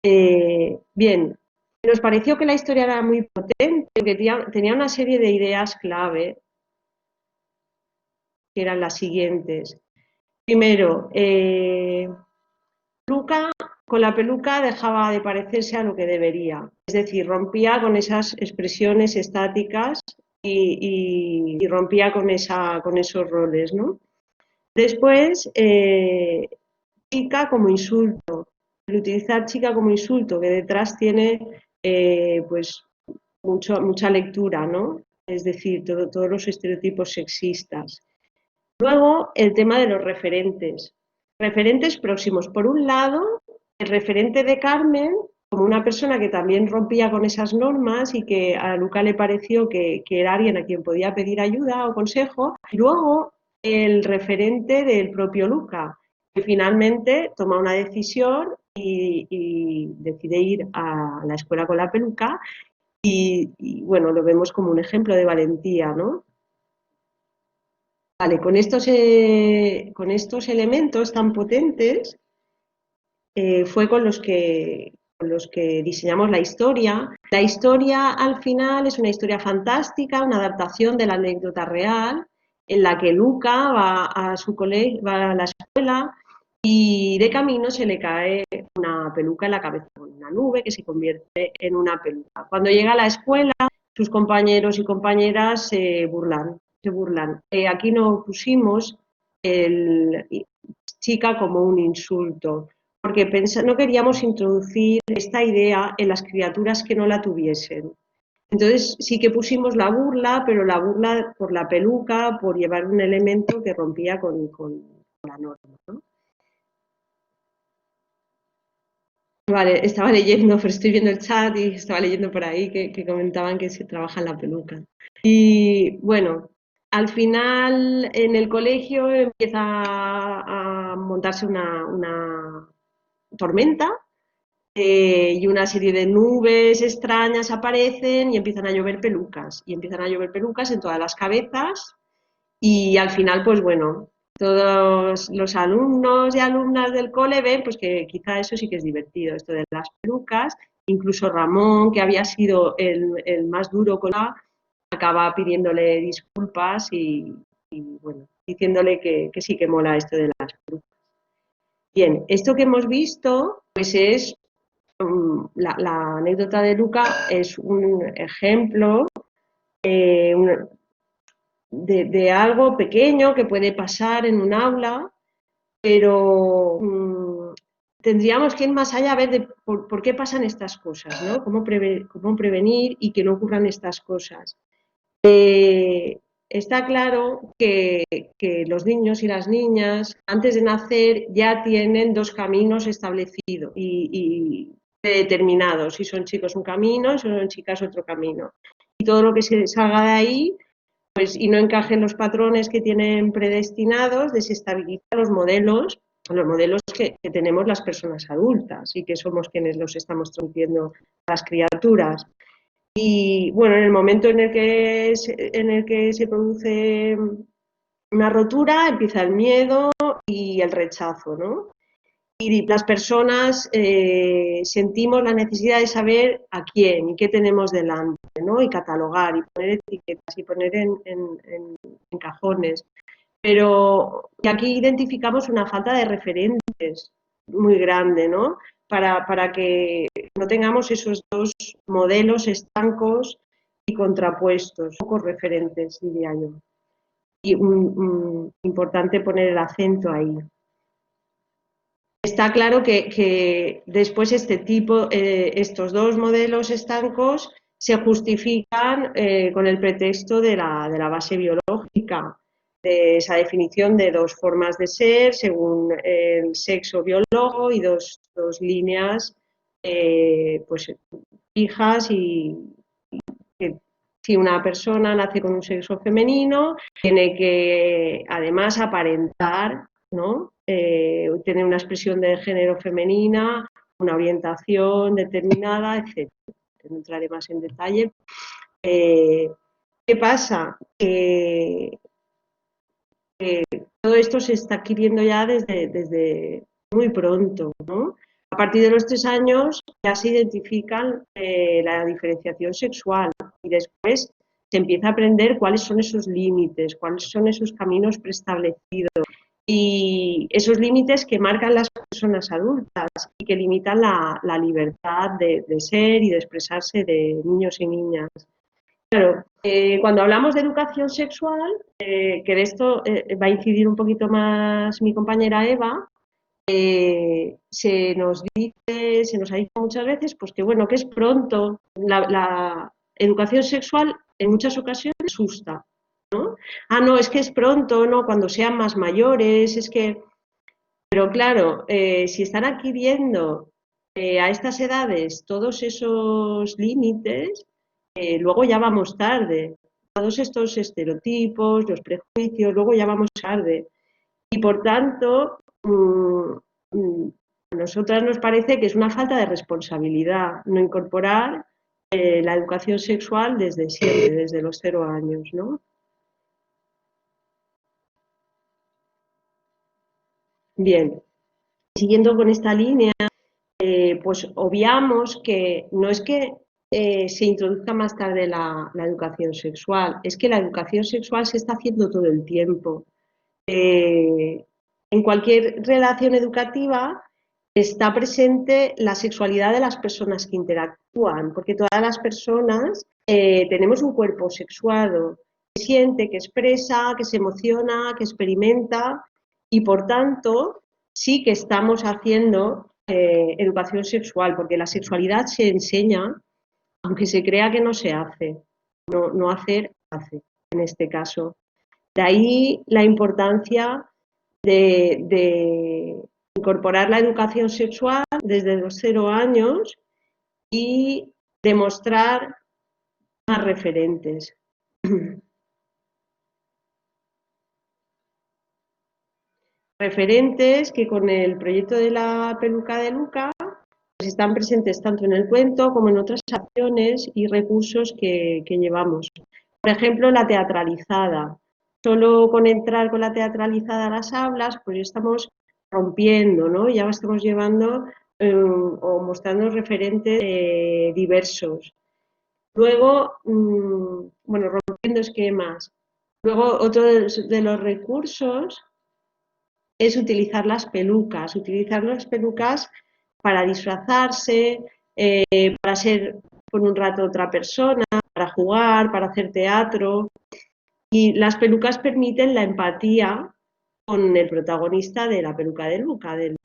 Bien, nos pareció que la historia era muy potente, que tenía una serie de ideas clave, que eran las siguientes. Primero, Luca con la peluca dejaba de parecerse a lo que debería, es decir, rompía con esas expresiones estáticas y rompía con esos roles, ¿no? Después, chica como insulto, el utilizar chica como insulto, que detrás tiene pues mucha lectura, ¿no? Es decir, todos los estereotipos sexistas. Luego, el tema de los referentes próximos. Por un lado, el referente de Carmen, como una persona que también rompía con esas normas y que a Luca le pareció que era alguien a quien podía pedir ayuda o consejo. Y luego, el referente del propio Luca, que finalmente toma una decisión y decide ir a la escuela con la peluca y bueno, lo vemos como un ejemplo de valentía, ¿no? Vale, con estos elementos tan potentes fue con los que diseñamos la historia. La historia al final es una historia fantástica, una adaptación de la anécdota real, en la que Luca va a su colegio, va a la escuela y de camino se le cae una peluca en la cabeza con una nube que se convierte en una peluca. Cuando llega a la escuela, sus compañeros y compañeras se burlan. Aquí no pusimos chica como un insulto, porque no queríamos introducir esta idea en las criaturas que no la tuviesen. Entonces sí que pusimos la burla, pero la burla por la peluca, por llevar un elemento que rompía con la norma, ¿no? Vale, estaba leyendo, pero estoy viendo el chat y estaba leyendo por ahí que comentaban que se trabaja en la peluca. Y bueno, al final en el colegio empieza a montarse una tormenta y una serie de nubes extrañas aparecen y empiezan a llover pelucas. Y empiezan a llover pelucas en todas las cabezas y al final, pues bueno, todos los alumnos y alumnas del cole ven pues que quizá eso sí que es divertido, esto de las pelucas. Incluso Ramón, que había sido el más duro con la, acaba pidiéndole disculpas y bueno, diciéndole que sí que mola esto de las pelucas. Bien, esto que hemos visto pues es la anécdota de Luca es un ejemplo de algo pequeño que puede pasar en un aula, pero tendríamos que ir más allá a ver de por qué pasan estas cosas, ¿no? Cómo prevenir y que no ocurran estas cosas. Está claro que los niños y las niñas antes de nacer ya tienen dos caminos establecidos y determinados. Si son chicos un camino, si son chicas otro camino. Y todo lo que se salga de ahí pues, y no encaje en los patrones que tienen predestinados, desestabiliza los modelos que tenemos las personas adultas y que somos quienes los estamos transmitiendo a las criaturas. Y bueno, en el momento en el que se produce una rotura, empieza el miedo y el rechazo, ¿no? Y las personas sentimos la necesidad de saber a quién y qué tenemos delante, ¿no? Y catalogar y poner etiquetas y poner en cajones. Pero aquí identificamos una falta de referentes muy grande, ¿no? Para que no tengamos esos dos modelos estancos y contrapuestos, pocos referentes, diría yo. Y importante poner el acento ahí. Está claro que después estos dos modelos estancos se justifican con el pretexto de la base biológica, de esa definición de dos formas de ser según el sexo biológico y dos líneas pues, fijas y que si una persona nace con un sexo femenino, tiene que además aparentar, ¿no? Tener una expresión de género femenina, una orientación determinada, etc. No entraré más en detalle. ¿Qué pasa? Todo esto se está adquiriendo ya desde muy pronto, ¿no? A partir de los 3 años ya se identifican la diferenciación sexual y después se empieza a aprender cuáles son esos límites, cuáles son esos caminos preestablecidos y esos límites que marcan las personas adultas y que limitan la libertad de ser y de expresarse de niños y niñas. Claro, cuando hablamos de educación sexual, que de esto va a incidir un poquito más mi compañera Eva, se nos ha dicho muchas veces pues que bueno, que es pronto. La educación sexual en muchas ocasiones asusta, ¿no? Ah, no, es que es pronto, ¿no? Cuando sean más mayores, es que... Pero claro, si están adquiriendo a estas edades todos esos límites, luego ya vamos tarde. Todos estos estereotipos, los prejuicios, luego ya vamos tarde. Y por tanto, a nosotras nos parece que es una falta de responsabilidad no incorporar la educación sexual desde siempre, desde los 0 años, ¿no? Bien, siguiendo con esta línea, pues obviamos que no es que se introduzca más tarde la educación sexual, es que la educación sexual se está haciendo todo el tiempo. En cualquier relación educativa está presente la sexualidad de las personas que interactúan, porque todas las personas tenemos un cuerpo sexuado, que siente, que expresa, que se emociona, que experimenta y por tanto sí que estamos haciendo educación sexual, porque la sexualidad se enseña, aunque se crea que no se hace, no hacer, hace en este caso. De ahí la importancia de incorporar la educación sexual desde los 0 años y demostrar más referentes. Referentes que con el proyecto de la peluca de Luca pues están presentes tanto en el cuento como en otras acciones y recursos que llevamos. Por ejemplo, la teatralizada. Solo con entrar con la teatralizada a las aulas, pues ya estamos rompiendo, ¿no? Ya estamos llevando o mostrando referentes diversos. Luego, bueno, rompiendo esquemas. Luego, otro de los recursos es utilizar las pelucas para disfrazarse, para ser por un rato otra persona, para jugar, para hacer teatro. Y las pelucas permiten la empatía con el protagonista de la peluca de Luca, del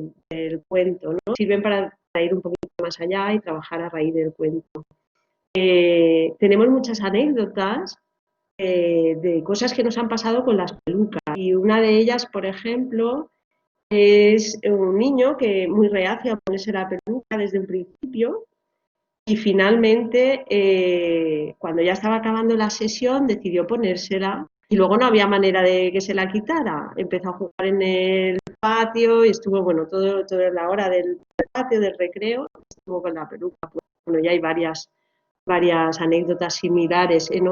cuento, ¿no? Sirven para ir un poquito más allá y trabajar a raíz del cuento. Tenemos muchas anécdotas de cosas que nos han pasado con las pelucas. Y una de ellas, por ejemplo, es un niño que muy reacio a ponerse la peluca desde un principio y finalmente, cuando ya estaba acabando la sesión, decidió ponérsela y luego no había manera de que se la quitara. Empezó a jugar en el patio y estuvo, bueno, toda la hora del patio, del recreo, estuvo con la peluca. Bueno, ya hay varias anécdotas similares. En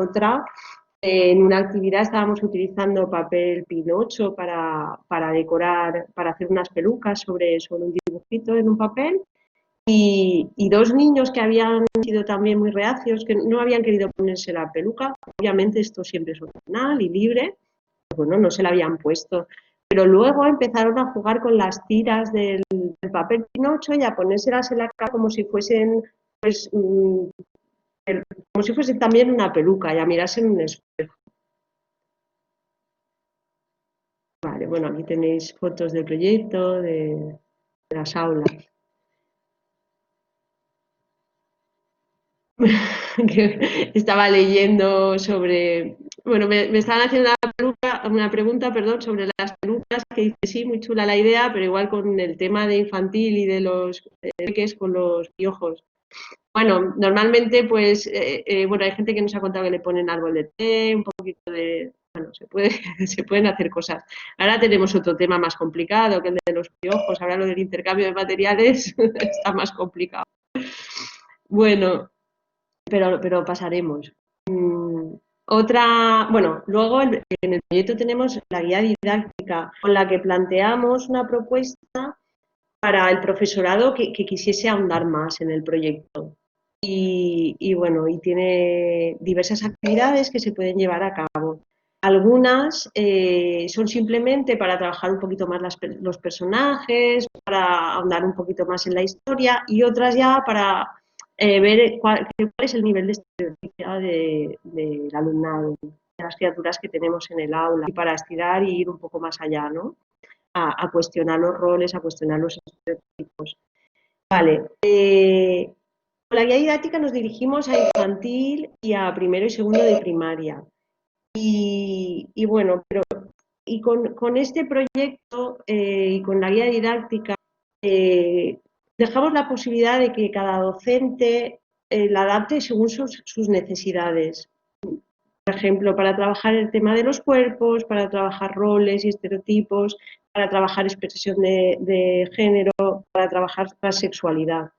una actividad estábamos utilizando papel pinocho para decorar, para hacer unas pelucas sobre un dibujito en un papel. Y 2 niños que habían sido también muy reacios, que no habían querido ponerse la peluca, obviamente esto siempre es opcional y libre, bueno, no se la habían puesto. Pero luego empezaron a jugar con las tiras del papel Pinocho y a ponérselas en la cara como si fuesen, pues, como si fuesen también una peluca y a mirarse en un espejo. Vale, bueno, aquí tenéis fotos del proyecto, de las aulas. Que estaba leyendo sobre, bueno, me estaban haciendo una pregunta, perdón, sobre las pelucas, que dice, sí, muy chula la idea, pero igual con el tema de infantil y de los peques con los piojos. Bueno, normalmente, pues, bueno, hay gente que nos ha contado que le ponen árbol de té, un poquito de, bueno, se pueden hacer cosas. Ahora tenemos otro tema más complicado, que el de los piojos, ahora lo del intercambio de materiales está más complicado. Bueno, pero pasaremos. Bueno, luego en el proyecto tenemos la guía didáctica con la que planteamos una propuesta para el profesorado que quisiese ahondar más en el proyecto. Y bueno, y tiene diversas actividades que se pueden llevar a cabo. Algunas son simplemente para trabajar un poquito más los personajes, para ahondar un poquito más en la historia, y otras ya para ver cuál es el nivel de experiencia del alumnado, de las criaturas que tenemos en el aula, y para estirar y ir un poco más allá, ¿no? A cuestionar los roles, a cuestionar los estereotipos. Vale. Con la guía didáctica nos dirigimos a infantil y a primero y segundo de primaria. Y bueno, y con este proyecto y con la guía didáctica dejamos la posibilidad de que cada docente la adapte según sus necesidades. Por ejemplo, para trabajar el tema de los cuerpos, para trabajar roles y estereotipos, para trabajar expresión de género, para trabajar transexualidad.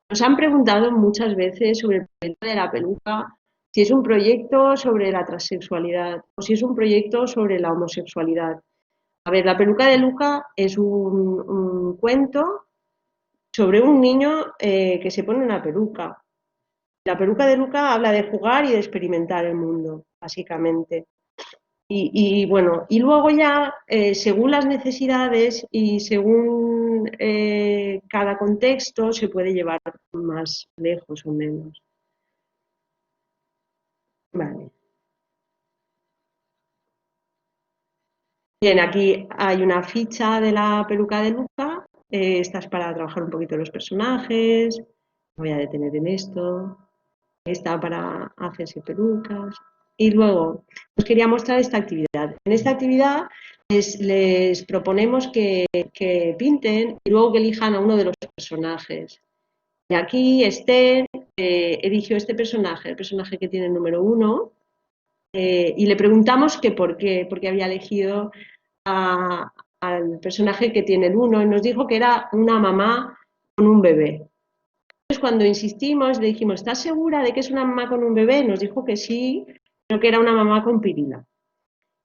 Nos han preguntado muchas veces sobre el proyecto de la peluca, si es un proyecto sobre la transexualidad o si es un proyecto sobre la homosexualidad. A ver, La peluca de Luca es un cuento sobre un niño que se pone una peluca. La peluca de Luca habla de jugar y de experimentar el mundo, básicamente. Y bueno, y luego ya, según las necesidades y según cada contexto, se puede llevar más lejos o menos. Vale. Bien, aquí hay una ficha de la peluca de Luca. Esta es para trabajar un poquito los personajes. Me voy a detener en esto. Esta para hacerse pelucas. Y luego os quería mostrar esta actividad. En esta actividad les proponemos que pinten y luego que elijan a uno de los personajes. Y aquí Esther eligió este personaje, el personaje que tiene el número 1, y le preguntamos que por qué había elegido al personaje que tiene el 1 y nos dijo que era una mamá con un bebé. Entonces, cuando insistimos, le dijimos, ¿estás segura de que es una mamá con un bebé? Nos dijo que sí, pero que era una mamá con pirila.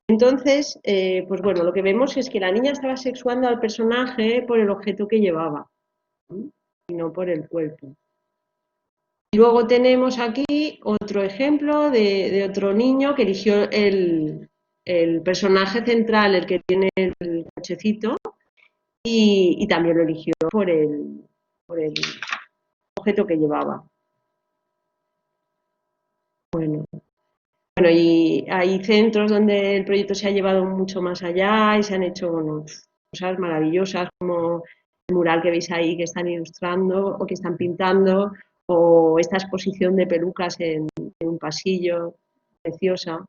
Entonces, pues bueno, lo que vemos es que la niña estaba sexuando al personaje por el objeto que llevaba, y no por el cuerpo. Y luego tenemos aquí otro ejemplo de otro niño que eligió el personaje central, el que tiene el cochecito, y también lo eligió por el objeto que llevaba. Bueno, y hay centros donde el proyecto se ha llevado mucho más allá y se han hecho cosas maravillosas, como el mural que veis ahí que están ilustrando o que están pintando, o esta exposición de pelucas en un pasillo, preciosa.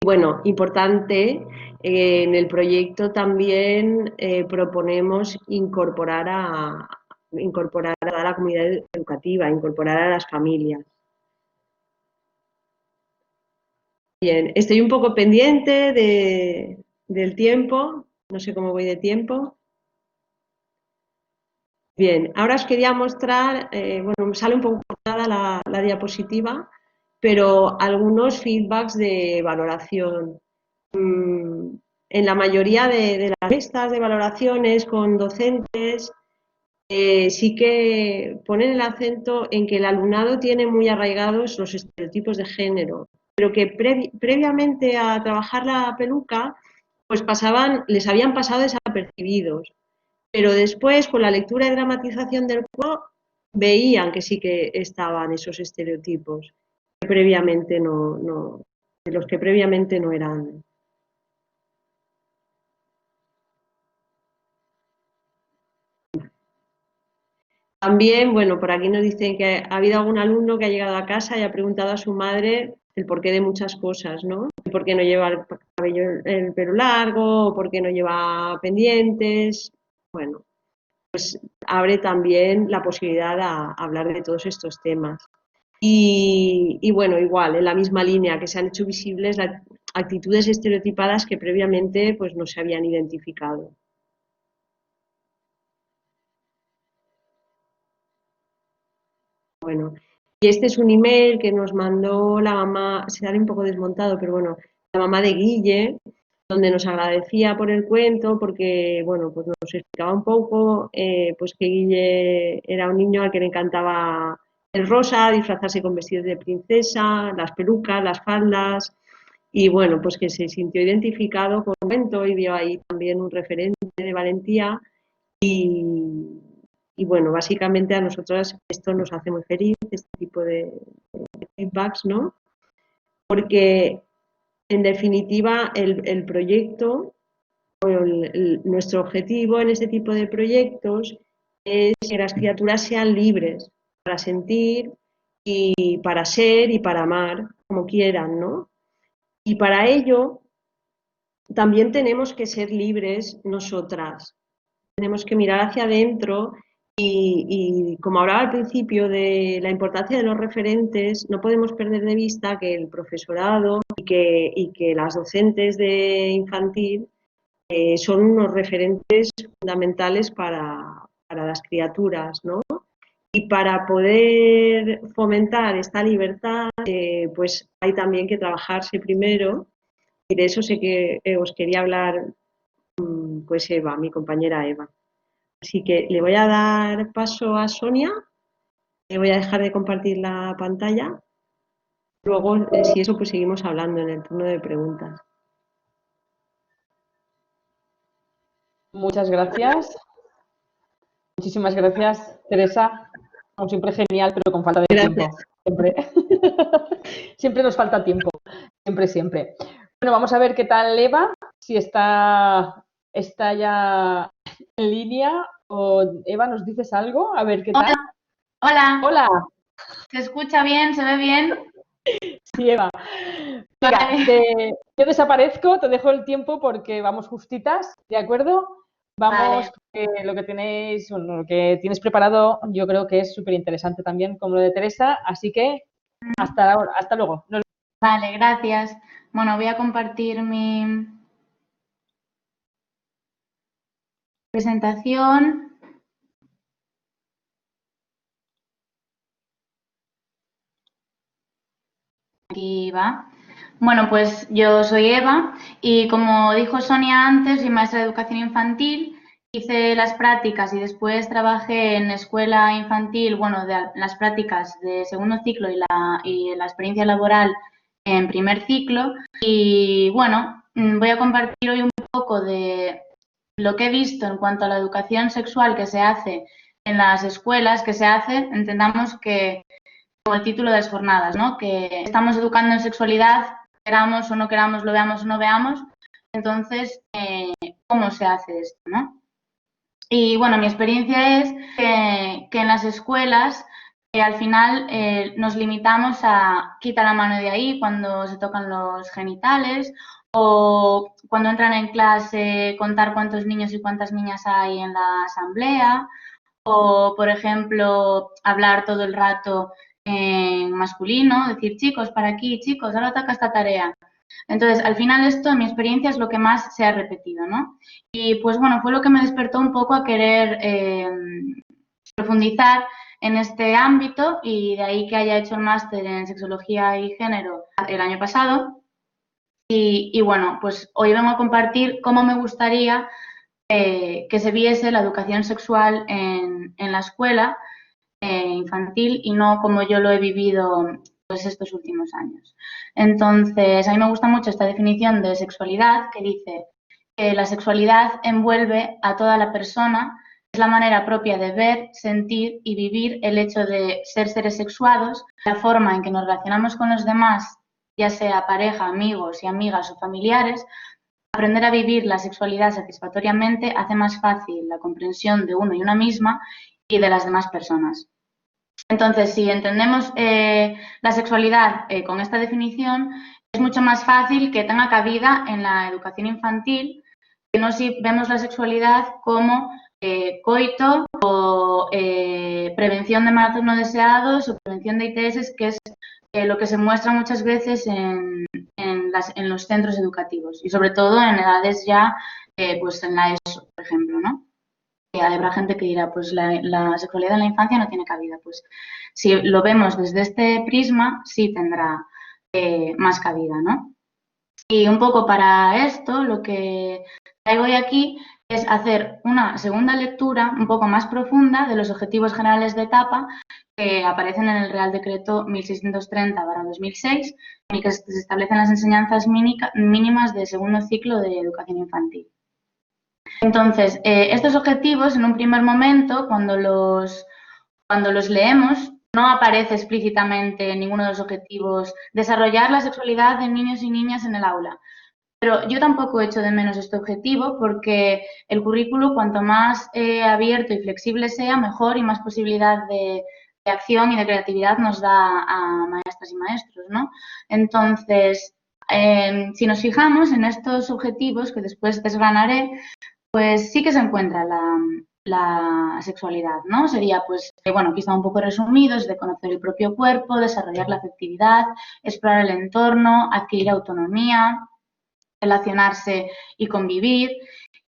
Bueno, importante, en el proyecto también proponemos incorporar a toda la comunidad educativa, incorporar a las familias. Bien, estoy un poco pendiente del tiempo, no sé cómo voy de tiempo. Bien, ahora os quería mostrar, bueno, sale un poco cortada la diapositiva, pero algunos feedbacks de valoración. En la mayoría de las listas de valoraciones con docentes, sí que ponen el acento en que el alumnado tiene muy arraigados los estereotipos de género pero que previamente a trabajar la peluca, pues les habían pasado desapercibidos. Pero después, con la lectura y dramatización del cuerpo, veían que sí que estaban esos estereotipos que previamente de los que previamente no eran. También, bueno, por aquí nos dicen que ha habido algún alumno que ha llegado a casa y ha preguntado a su madre el porqué de muchas cosas, ¿no? ¿Por qué no lleva el pelo largo? ¿O por qué no lleva pendientes? Bueno, pues abre también la posibilidad a hablar de todos estos temas. Y bueno, igual, en la misma línea que se han hecho visibles las actitudes estereotipadas que previamente pues, no se habían identificado. Bueno, y este es un email que nos mandó la mamá, se sale un poco desmontado, pero bueno, la mamá de Guille, donde nos agradecía por el cuento, porque, bueno, pues nos explicaba un poco, pues que Guille era un niño al que le encantaba el rosa, disfrazarse con vestidos de princesa, las pelucas, las faldas, y bueno, pues que se sintió identificado con el cuento y vio ahí también un referente de valentía y bueno, básicamente a nosotros esto nos hace muy feliz, este tipo de feedbacks, ¿no? Porque en definitiva el proyecto, nuestro objetivo en este tipo de proyectos es que las criaturas sean libres para sentir y para ser y para amar como quieran, ¿no? Y para ello también tenemos que ser libres nosotras. Tenemos que mirar hacia adentro y como hablaba al principio de la importancia de los referentes, no podemos perder de vista que el profesorado y que las docentes de infantil son unos referentes fundamentales para las criaturas, ¿no? Y para poder fomentar esta libertad, pues hay también que trabajarse primero, y de eso sé que os quería hablar pues Eva, mi compañera Eva. Así que le voy a dar paso a Sonia, le voy a dejar de compartir la pantalla. Luego, si eso, pues seguimos hablando en el turno de preguntas. Muchas gracias. Muchísimas gracias, Teresa. Como siempre, genial, pero con falta de tiempo. Siempre. Siempre nos falta tiempo. Siempre, siempre. Bueno, vamos a ver qué tal Eva, si está ya en línea. O Eva, ¿nos dices algo? A ver qué tal. Hola. Hola. ¿Se escucha bien? ¿Se ve bien? Sí, Eva. Mira, Vale. yo desaparezco, te dejo el tiempo porque vamos justitas, ¿de acuerdo? Vamos, Vale. lo que tenéis, bueno, lo que tienes preparado, yo creo que es súper interesante también, como lo de Teresa, así que hasta luego. Vale, gracias. Bueno, voy a compartir mi presentación. Aquí va. Bueno, pues yo soy Eva y como dijo Sonia antes, soy maestra de educación infantil. Hice las prácticas y después trabajé en escuela infantil, bueno, las prácticas de segundo ciclo y la experiencia laboral en primer ciclo. Y bueno, voy a compartir hoy un poco de lo que he visto en cuanto a la educación sexual que se hace en las escuelas, entendamos que como el título de las jornadas, ¿no? Que estamos educando en sexualidad, queramos o no queramos, lo veamos o no veamos. Entonces, ¿cómo se hace esto, no? Y bueno, mi experiencia es que en las escuelas al final nos limitamos a quitar la mano de ahí cuando se tocan los genitales o cuando entran en clase contar cuántos niños y cuántas niñas hay en la asamblea o, por ejemplo, hablar todo el rato en masculino, decir chicos para aquí, chicos, ahora toca esta tarea. Entonces, al final esto, en mi experiencia, es lo que más se ha repetido, ¿no? Y pues bueno, fue lo que me despertó un poco a querer profundizar en este ámbito y de ahí que haya hecho el máster en sexología y género el año pasado. Y bueno, pues hoy vengo a compartir cómo me gustaría que se viese la educación sexual en la escuela infantil y no como yo lo he vivido pues, estos últimos años. Entonces, a mí me gusta mucho esta definición de sexualidad que dice que la sexualidad envuelve a toda la persona, es la manera propia de ver, sentir y vivir el hecho de ser seres sexuados, la forma en que nos relacionamos con los demás, ya sea pareja, amigos y amigas o familiares. Aprender a vivir la sexualidad satisfactoriamente hace más fácil la comprensión de uno y una misma y de las demás personas. Entonces, si entendemos la sexualidad con esta definición, es mucho más fácil que tenga cabida en la educación infantil, que no si vemos la sexualidad como coito o prevención de embarazos no deseados o prevención de ITS, que es lo que se muestra muchas veces en los centros educativos y sobre todo en edades ya, pues en la ESO, por ejemplo, ¿no? Habrá gente que dirá, pues la sexualidad en la infancia no tiene cabida. Pues si lo vemos desde este prisma, sí tendrá más cabida, ¿no? Y un poco para esto, lo que traigo hoy aquí es hacer una segunda lectura un poco más profunda de los objetivos generales de etapa que aparecen en el Real Decreto 1630/2006, en el que se establecen las enseñanzas mínimas de segundo ciclo de educación infantil. Entonces, estos objetivos, en un primer momento, cuando los leemos, no aparece explícitamente en ninguno de los objetivos desarrollar la sexualidad de niños y niñas en el aula. Pero yo tampoco echo de menos este objetivo porque el currículo, cuanto más abierto y flexible sea, mejor y más posibilidad de acción y de creatividad nos da a maestras y maestros, ¿no? Entonces, si nos fijamos en estos objetivos, que después desgranaré, pues sí que se encuentra la sexualidad, ¿no? Sería, pues, bueno, aquí está un poco resumidos, de conocer el propio cuerpo, desarrollar la afectividad, explorar el entorno, adquirir autonomía, relacionarse y convivir,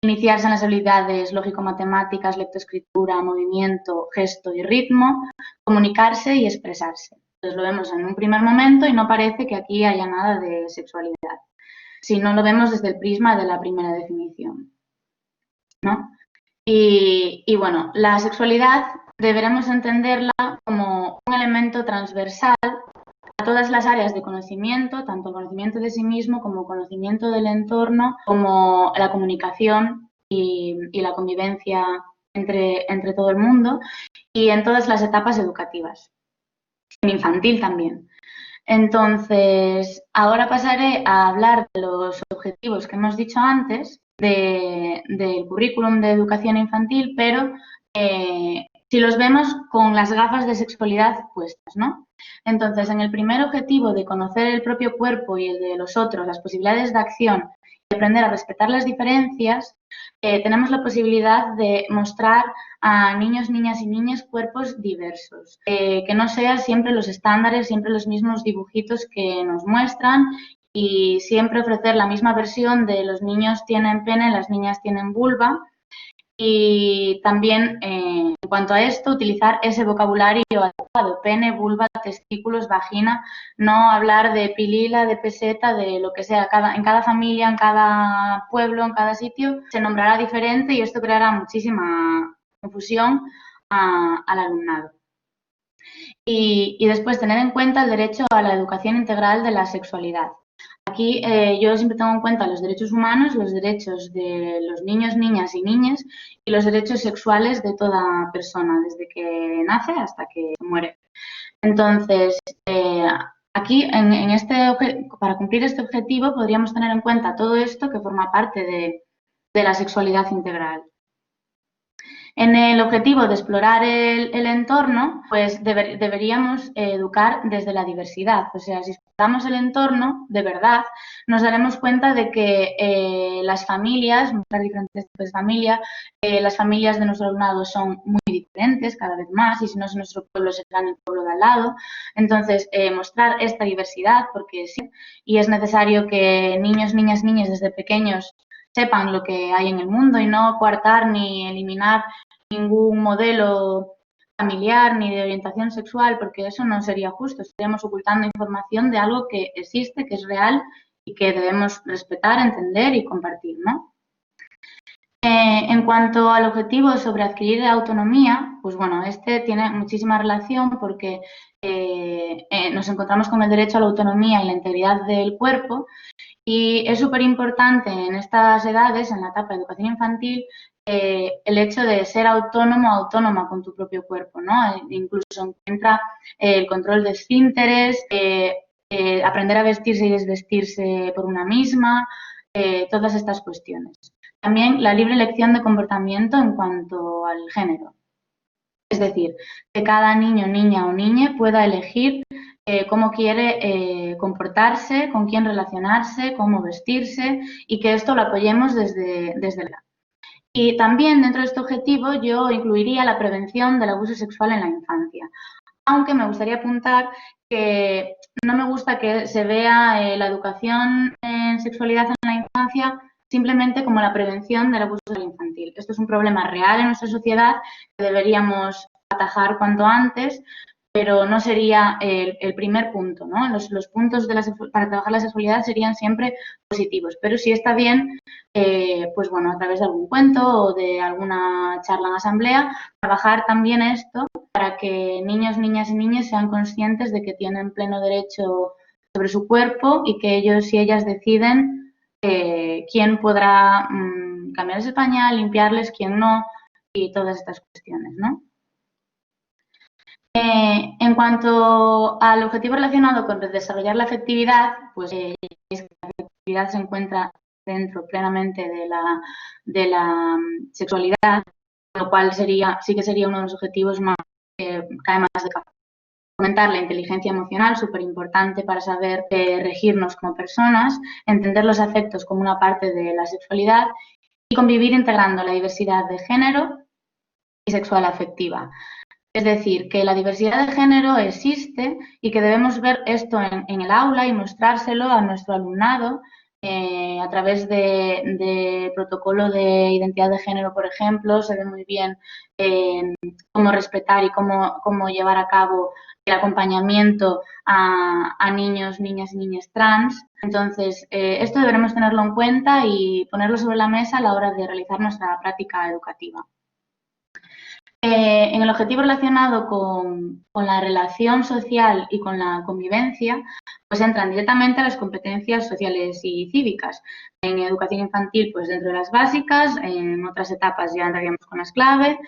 iniciarse en las habilidades lógico-matemáticas, lectoescritura, movimiento, gesto y ritmo, comunicarse y expresarse. Entonces lo vemos en un primer momento y no parece que aquí haya nada de sexualidad, si no lo vemos desde el prisma de la primera definición, ¿no? Y bueno, la sexualidad deberemos entenderla como un elemento transversal a todas las áreas de conocimiento, tanto el conocimiento de sí mismo como el conocimiento del entorno, como la comunicación y la convivencia entre todo el mundo y en todas las etapas educativas, en infantil también. Entonces, ahora pasaré a hablar de los objetivos que hemos dicho antes del currículum de educación infantil, pero si los vemos con las gafas de sexualidad puestas, ¿no? Entonces, en el primer objetivo de conocer el propio cuerpo y el de los otros, las posibilidades de acción y aprender a respetar las diferencias, tenemos la posibilidad de mostrar a niños, niñas y niñas cuerpos diversos, que no sean siempre los estándares, siempre los mismos dibujitos que nos muestran y siempre ofrecer la misma versión de los niños tienen pene, las niñas tienen vulva. Y también, en cuanto a esto, utilizar ese vocabulario adecuado, pene, vulva, testículos, vagina, no hablar de pilila, de peseta, de lo que sea. En cada familia, en cada pueblo, en cada sitio, se nombrará diferente y esto creará muchísima confusión al alumnado. Y después, tener en cuenta el derecho a la educación integral de la sexualidad. Aquí yo siempre tengo en cuenta los derechos humanos, los derechos de los niños, niñas y niñas y los derechos sexuales de toda persona, desde que nace hasta que muere. Entonces, aquí, para cumplir este objetivo, podríamos tener en cuenta todo esto que forma parte de la sexualidad integral. En el objetivo de explorar el entorno, pues deberíamos educar desde la diversidad. O sea, si exploramos el entorno, de verdad, nos daremos cuenta de que las familias, muchas diferentes tipos de familia, las familias de nuestro alumnado son muy diferentes cada vez más, y si no es en nuestro pueblo, será en el pueblo de al lado. Entonces, mostrar esta diversidad, porque sí, y es necesario que niños, niñas, niñas desde pequeños sepan lo que hay en el mundo y no coartar ni eliminar ningún modelo familiar ni de orientación sexual, porque eso no sería justo. Estaríamos ocultando información de algo que existe, que es real y que debemos respetar, entender y compartir, ¿no? En cuanto al objetivo sobre adquirir autonomía, pues bueno, este tiene muchísima relación porque nos encontramos con el derecho a la autonomía y la integridad del cuerpo y es súper importante en estas edades, en la etapa de educación infantil, el hecho de ser autónomo o autónoma con tu propio cuerpo, ¿no? Incluso entra el control de esfínteres, aprender a vestirse y desvestirse por una misma, todas estas cuestiones. También la libre elección de comportamiento en cuanto al género. Es decir, que cada niño, niña o niña pueda elegir cómo quiere comportarse, con quién relacionarse, cómo vestirse y que esto lo apoyemos desde la. Y también dentro de este objetivo yo incluiría la prevención del abuso sexual en la infancia. Aunque me gustaría apuntar que no me gusta que se vea la educación en sexualidad en la infancia simplemente como la prevención del abuso sexual infantil. Esto es un problema real en nuestra sociedad que deberíamos atajar cuanto antes, pero no sería el primer punto, ¿no? Los puntos para trabajar la sexualidad serían siempre positivos, pero sí está bien, pues bueno, a través de algún cuento o de alguna charla en asamblea, trabajar también esto para que niños, niñas y niñas sean conscientes de que tienen pleno derecho sobre su cuerpo y que ellos y ellas deciden quién podrá cambiarles el pañal, limpiarles, quién no, y todas estas cuestiones, ¿no? En cuanto al objetivo relacionado con desarrollar la afectividad, pues es que la afectividad se encuentra dentro plenamente de la sexualidad, con lo cual sí que sería uno de los objetivos más que cae más de cabeza. Fomentar la inteligencia emocional, súper importante para saber regirnos como personas, entender los afectos como una parte de la sexualidad y convivir integrando la diversidad de género y sexual afectiva. Es decir, que la diversidad de género existe y que debemos ver esto en el aula y mostrárselo a nuestro alumnado a través de protocolo de identidad de género, por ejemplo. Se ve muy bien cómo respetar y cómo llevar a cabo el acompañamiento a niños, niñas y niñas trans. Entonces, esto deberemos tenerlo en cuenta y ponerlo sobre la mesa a la hora de realizar nuestra práctica educativa. En el objetivo relacionado con la relación social y con la convivencia, pues entran directamente las competencias sociales y cívicas. En educación infantil, pues dentro de las básicas, en otras etapas ya entraríamos con las clave,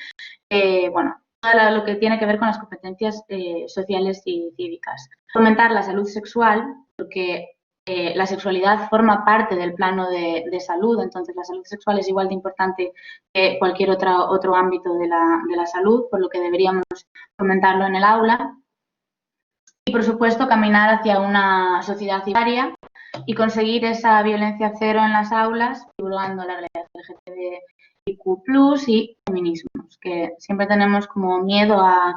bueno, todo lo que tiene que ver con las competencias sociales y cívicas. Fomentar la salud sexual, porque la sexualidad forma parte del plano de salud, entonces la salud sexual es igual de importante que cualquier otro ámbito de la salud, por lo que deberíamos fomentarlo en el aula. Y, por supuesto, caminar hacia una sociedad igualitaria y conseguir esa violencia cero en las aulas, divulgando la realidad LGTBIQ+, y feminismos, que siempre tenemos como miedo a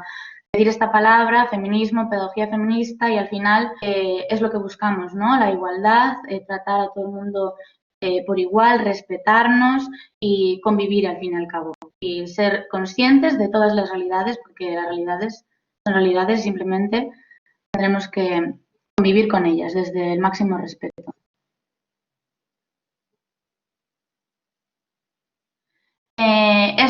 decir esta palabra, feminismo, pedagogía feminista, y al final es lo que buscamos, ¿no? La igualdad, tratar a todo el mundo por igual, respetarnos y convivir al fin y al cabo. Y ser conscientes de todas las realidades, porque las realidades son realidades, simplemente tendremos que convivir con ellas desde el máximo respeto.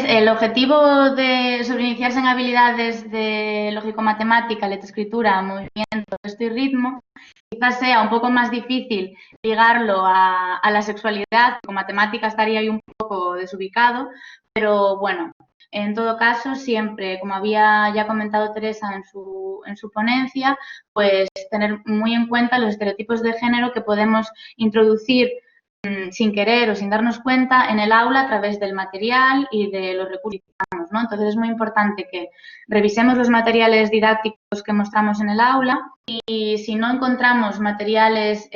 El objetivo sobre iniciarse en habilidades de lógico-matemática, letra-escritura, movimiento, texto y ritmo, quizás sea un poco más difícil ligarlo a la sexualidad, con matemática estaría ahí un poco desubicado, pero bueno, en todo caso, siempre, como había ya comentado Teresa en su ponencia, pues tener muy en cuenta los estereotipos de género que podemos introducir sin querer o sin darnos cuenta en el aula a través del material y de los recursos que usamos, ¿no? Entonces es muy importante que revisemos los materiales didácticos que mostramos en el aula y si no encontramos materiales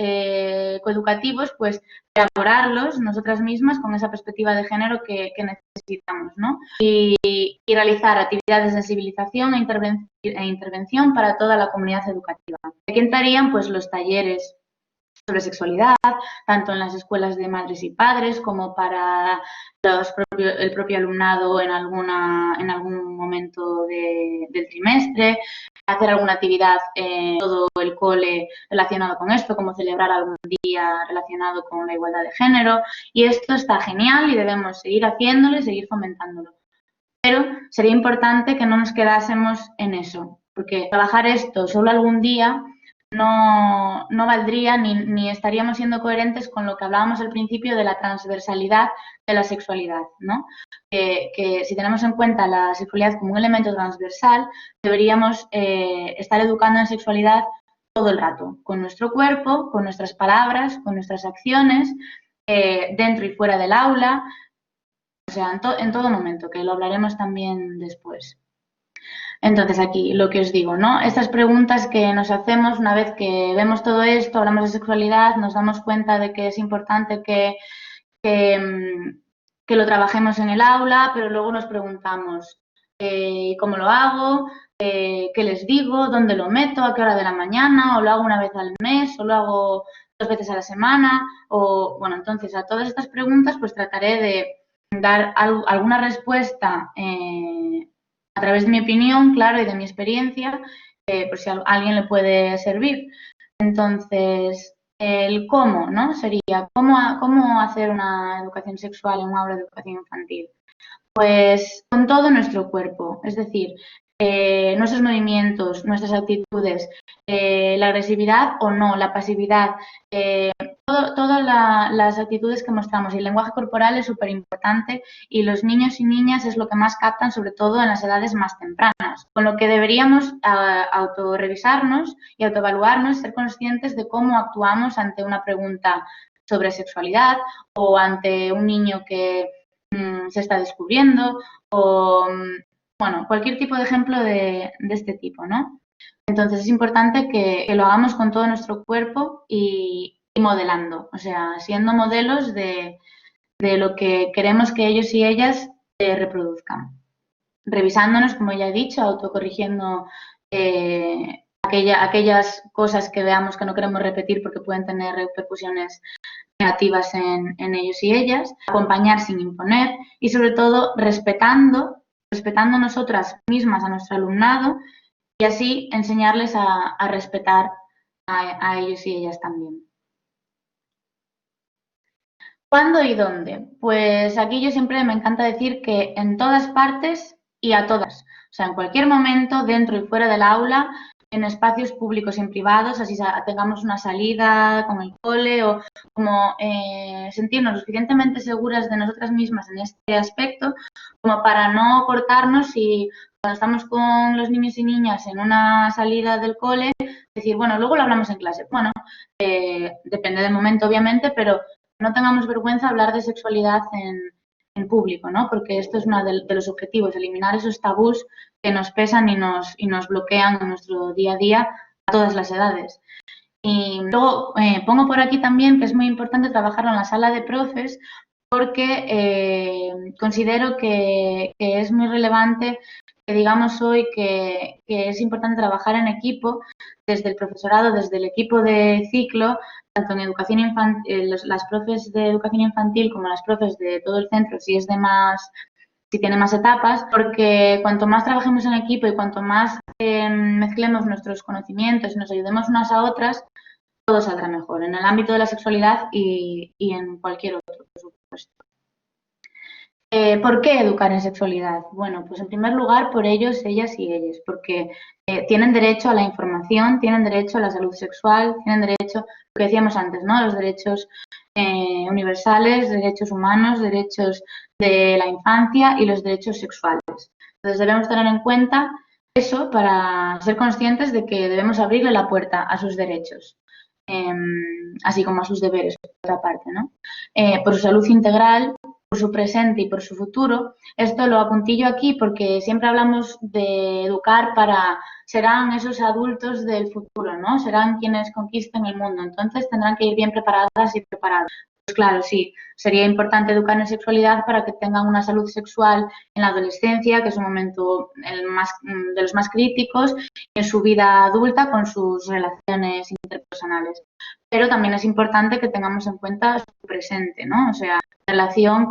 coeducativos, pues elaborarlos nosotras mismas con esa perspectiva de género que necesitamos, ¿no? Y realizar actividades de sensibilización e intervención para toda la comunidad educativa. Aquí entrarían pues los talleres sobre sexualidad, tanto en las escuelas de madres y padres como para el propio alumnado en algún momento del trimestre, hacer alguna actividad en todo el cole relacionado con esto, como celebrar algún día relacionado con la igualdad de género. Y esto está genial y debemos seguir haciéndolo y seguir fomentándolo. Pero sería importante que no nos quedásemos en eso, porque trabajar esto solo algún día no valdría ni estaríamos siendo coherentes con lo que hablábamos al principio de la transversalidad de la sexualidad, ¿no? Que si tenemos en cuenta la sexualidad como un elemento transversal, deberíamos estar educando en sexualidad todo el rato, con nuestro cuerpo, con nuestras palabras, con nuestras acciones, dentro y fuera del aula, o sea, en todo momento, que lo hablaremos también después. Entonces, aquí lo que os digo, ¿no? Estas preguntas que nos hacemos una vez que vemos todo esto, hablamos de sexualidad, nos damos cuenta de que es importante que lo trabajemos en el aula, pero luego nos preguntamos ¿cómo lo hago? ¿Qué les digo? ¿Dónde lo meto? ¿A qué hora de la mañana? ¿O lo hago una vez al mes? ¿O lo hago 2 veces a la semana? O, bueno, entonces a todas estas preguntas pues trataré de dar alguna respuesta a través de mi opinión, claro, y de mi experiencia, por si a alguien le puede servir. Entonces, el cómo, ¿no? Sería cómo hacer una educación sexual en una aula de educación infantil. Pues con todo nuestro cuerpo, es decir, nuestros movimientos, nuestras actitudes, la agresividad o no, la pasividad, todas las actitudes que mostramos. Y el lenguaje corporal es súper importante y los niños y niñas es lo que más captan, sobre todo en las edades más tempranas. Con lo que deberíamos autorrevisarnos y autoevaluarnos, ser conscientes de cómo actuamos ante una pregunta sobre sexualidad o ante un niño que se está descubriendo o, bueno, cualquier tipo de ejemplo de este tipo, ¿no? Entonces es importante que lo hagamos con todo nuestro cuerpo y modelando, o sea, siendo modelos de lo que queremos que ellos y ellas reproduzcan. Revisándonos, como ya he dicho, autocorrigiendo aquellas cosas que veamos que no queremos repetir porque pueden tener repercusiones negativas en ellos y ellas, acompañar sin imponer y sobre todo respetando nosotras mismas a nuestro alumnado y así enseñarles a respetar a ellos y ellas también. ¿Cuándo y dónde? Pues aquí yo siempre me encanta decir que en todas partes y a todas. O sea, en cualquier momento, dentro y fuera del aula, en espacios públicos y en privados, así tengamos una salida con el cole o como sentirnos lo suficientemente seguras de nosotras mismas en este aspecto como para no cortarnos y cuando estamos con los niños y niñas en una salida del cole, decir, bueno, luego lo hablamos en clase. Bueno, depende del momento, obviamente, pero no tengamos vergüenza de hablar de sexualidad en público, ¿no? Porque esto es uno de los objetivos, eliminar esos tabús que nos pesan y nos bloquean en nuestro día a día a todas las edades. Y luego pongo por aquí también que es muy importante trabajarlo en la sala de profes porque considero que es muy relevante que digamos hoy que es importante trabajar en equipo desde el profesorado, desde el equipo de ciclo, tanto en educación infantil, las profes de educación infantil como las profes de todo el centro, si tiene más etapas, porque cuanto más trabajemos en equipo y cuanto más mezclemos nuestros conocimientos y nos ayudemos unas a otras, todo saldrá mejor en el ámbito de la sexualidad y en cualquier otro, por supuesto. ¿Por qué educar en sexualidad? Bueno, pues en primer lugar por ellos, ellas y ellos, porque tienen derecho a la información, tienen derecho a la salud sexual, tienen derecho, lo que decíamos antes, ¿no? Los derechos universales, derechos humanos, derechos de la infancia y los derechos sexuales. Entonces debemos tener en cuenta eso para ser conscientes de que debemos abrirle la puerta a sus derechos, así como a sus deberes, por otra parte, ¿no? Por su salud integral, por su presente y por su futuro. Esto lo apuntillo aquí porque siempre hablamos de educar serán esos adultos del futuro, ¿no? Serán quienes conquisten el mundo. Entonces tendrán que ir bien preparadas y preparados. Pues claro, sí, sería importante educar en sexualidad para que tengan una salud sexual en la adolescencia, que es un momento de los más críticos, en su vida adulta con sus relaciones interpersonales. Pero también es importante que tengamos en cuenta su presente, ¿no? O sea, relación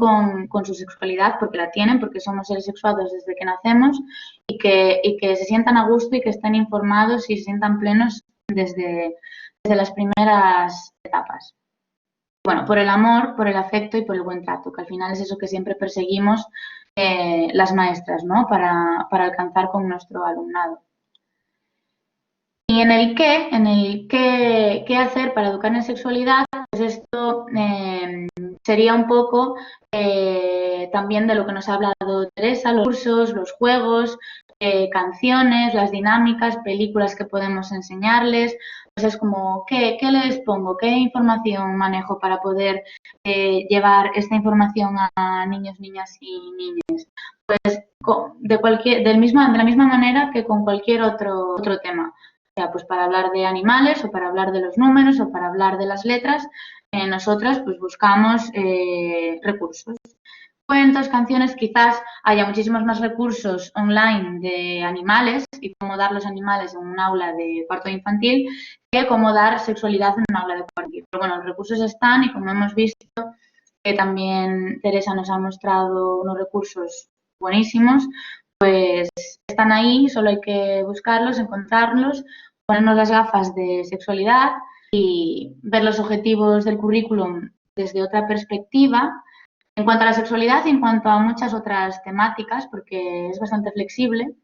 con su sexualidad, porque la tienen, porque somos seres sexuados desde que nacemos, que se sientan a gusto y que estén informados y se sientan plenos desde las primeras etapas. Bueno, por el amor, por el afecto y por el buen trato, que al final es eso que siempre perseguimos las maestras, ¿no? Para alcanzar con nuestro alumnado. Y en el qué hacer para educar en sexualidad, pues esto sería un poco también de lo que nos ha hablado Teresa, los cursos, los juegos, canciones, las dinámicas, películas que podemos enseñarles. Pues es como, ¿qué les pongo? ¿Qué información manejo para poder llevar esta información a niños, niñas y niñas? Pues de la misma manera que con cualquier otro tema. O sea, pues para hablar de animales o para hablar de los números o para hablar de las letras, nosotras pues buscamos recursos. Cuentos, canciones, quizás haya muchísimos más recursos online de animales y cómo dar los animales en un aula de cuarto infantil que cómo dar sexualidad en un aula de cuarto infantil. Pero bueno, los recursos están y como hemos visto, que también Teresa nos ha mostrado unos recursos buenísimos, pues están ahí, solo hay que buscarlos, encontrarlos, ponernos las gafas de sexualidad y ver los objetivos del currículum desde otra perspectiva. En cuanto a la sexualidad y en cuanto a muchas otras temáticas, porque es bastante flexible.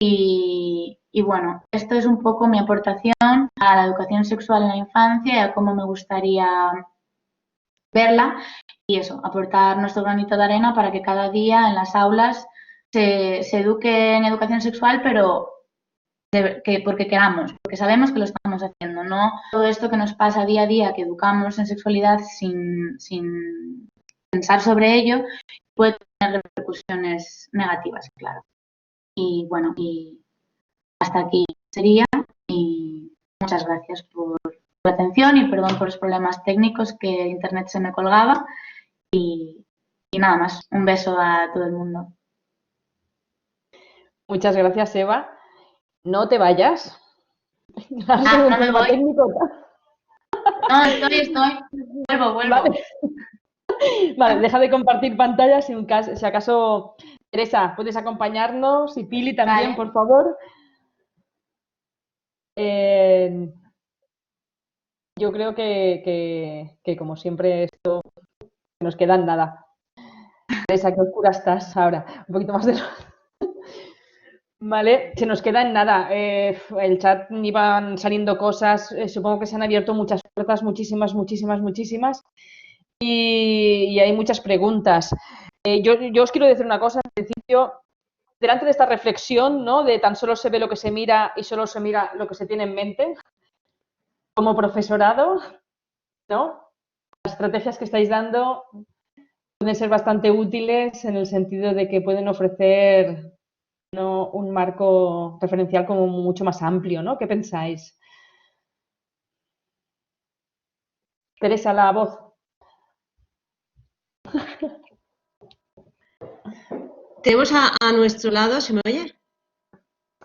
Y bueno, esto es un poco mi aportación a la educación sexual en la infancia y a cómo me gustaría verla. Y eso, aportar nuestro granito de arena para que cada día en las aulas se eduque en educación sexual, pero porque queramos, porque sabemos que lo estamos haciendo, no todo esto que nos pasa día a día, que educamos en sexualidad sin pensar sobre ello, puede tener repercusiones negativas, claro. Y bueno, y hasta aquí sería, y muchas gracias por la atención y perdón por los problemas técnicos que internet se me colgaba y nada más, un beso a todo el mundo. Muchas gracias, Eva. No te vayas. No me voy. Técnico. No, estoy. Vuelvo. Vale, deja de compartir pantalla si acaso, Teresa, puedes acompañarnos y Pili también, Vale. por favor. Yo creo que como siempre esto nos queda en nada. Teresa, qué oscura estás ahora. Un poquito más de luz. Vale, se nos queda en nada. El chat iban saliendo cosas, supongo que se han abierto muchas puertas, muchísimas. Y hay muchas preguntas. Yo os quiero decir una cosa, al principio, delante de esta reflexión, ¿no? De tan solo se ve lo que se mira y solo se mira lo que se tiene en mente, como profesorado, ¿no? Las estrategias que estáis dando pueden ser bastante útiles en el sentido de que pueden ofrecer, ¿no?, un marco referencial como mucho más amplio, ¿no? ¿Qué pensáis? Teresa, la voz. Tenemos a nuestro lado, ¿se me oye?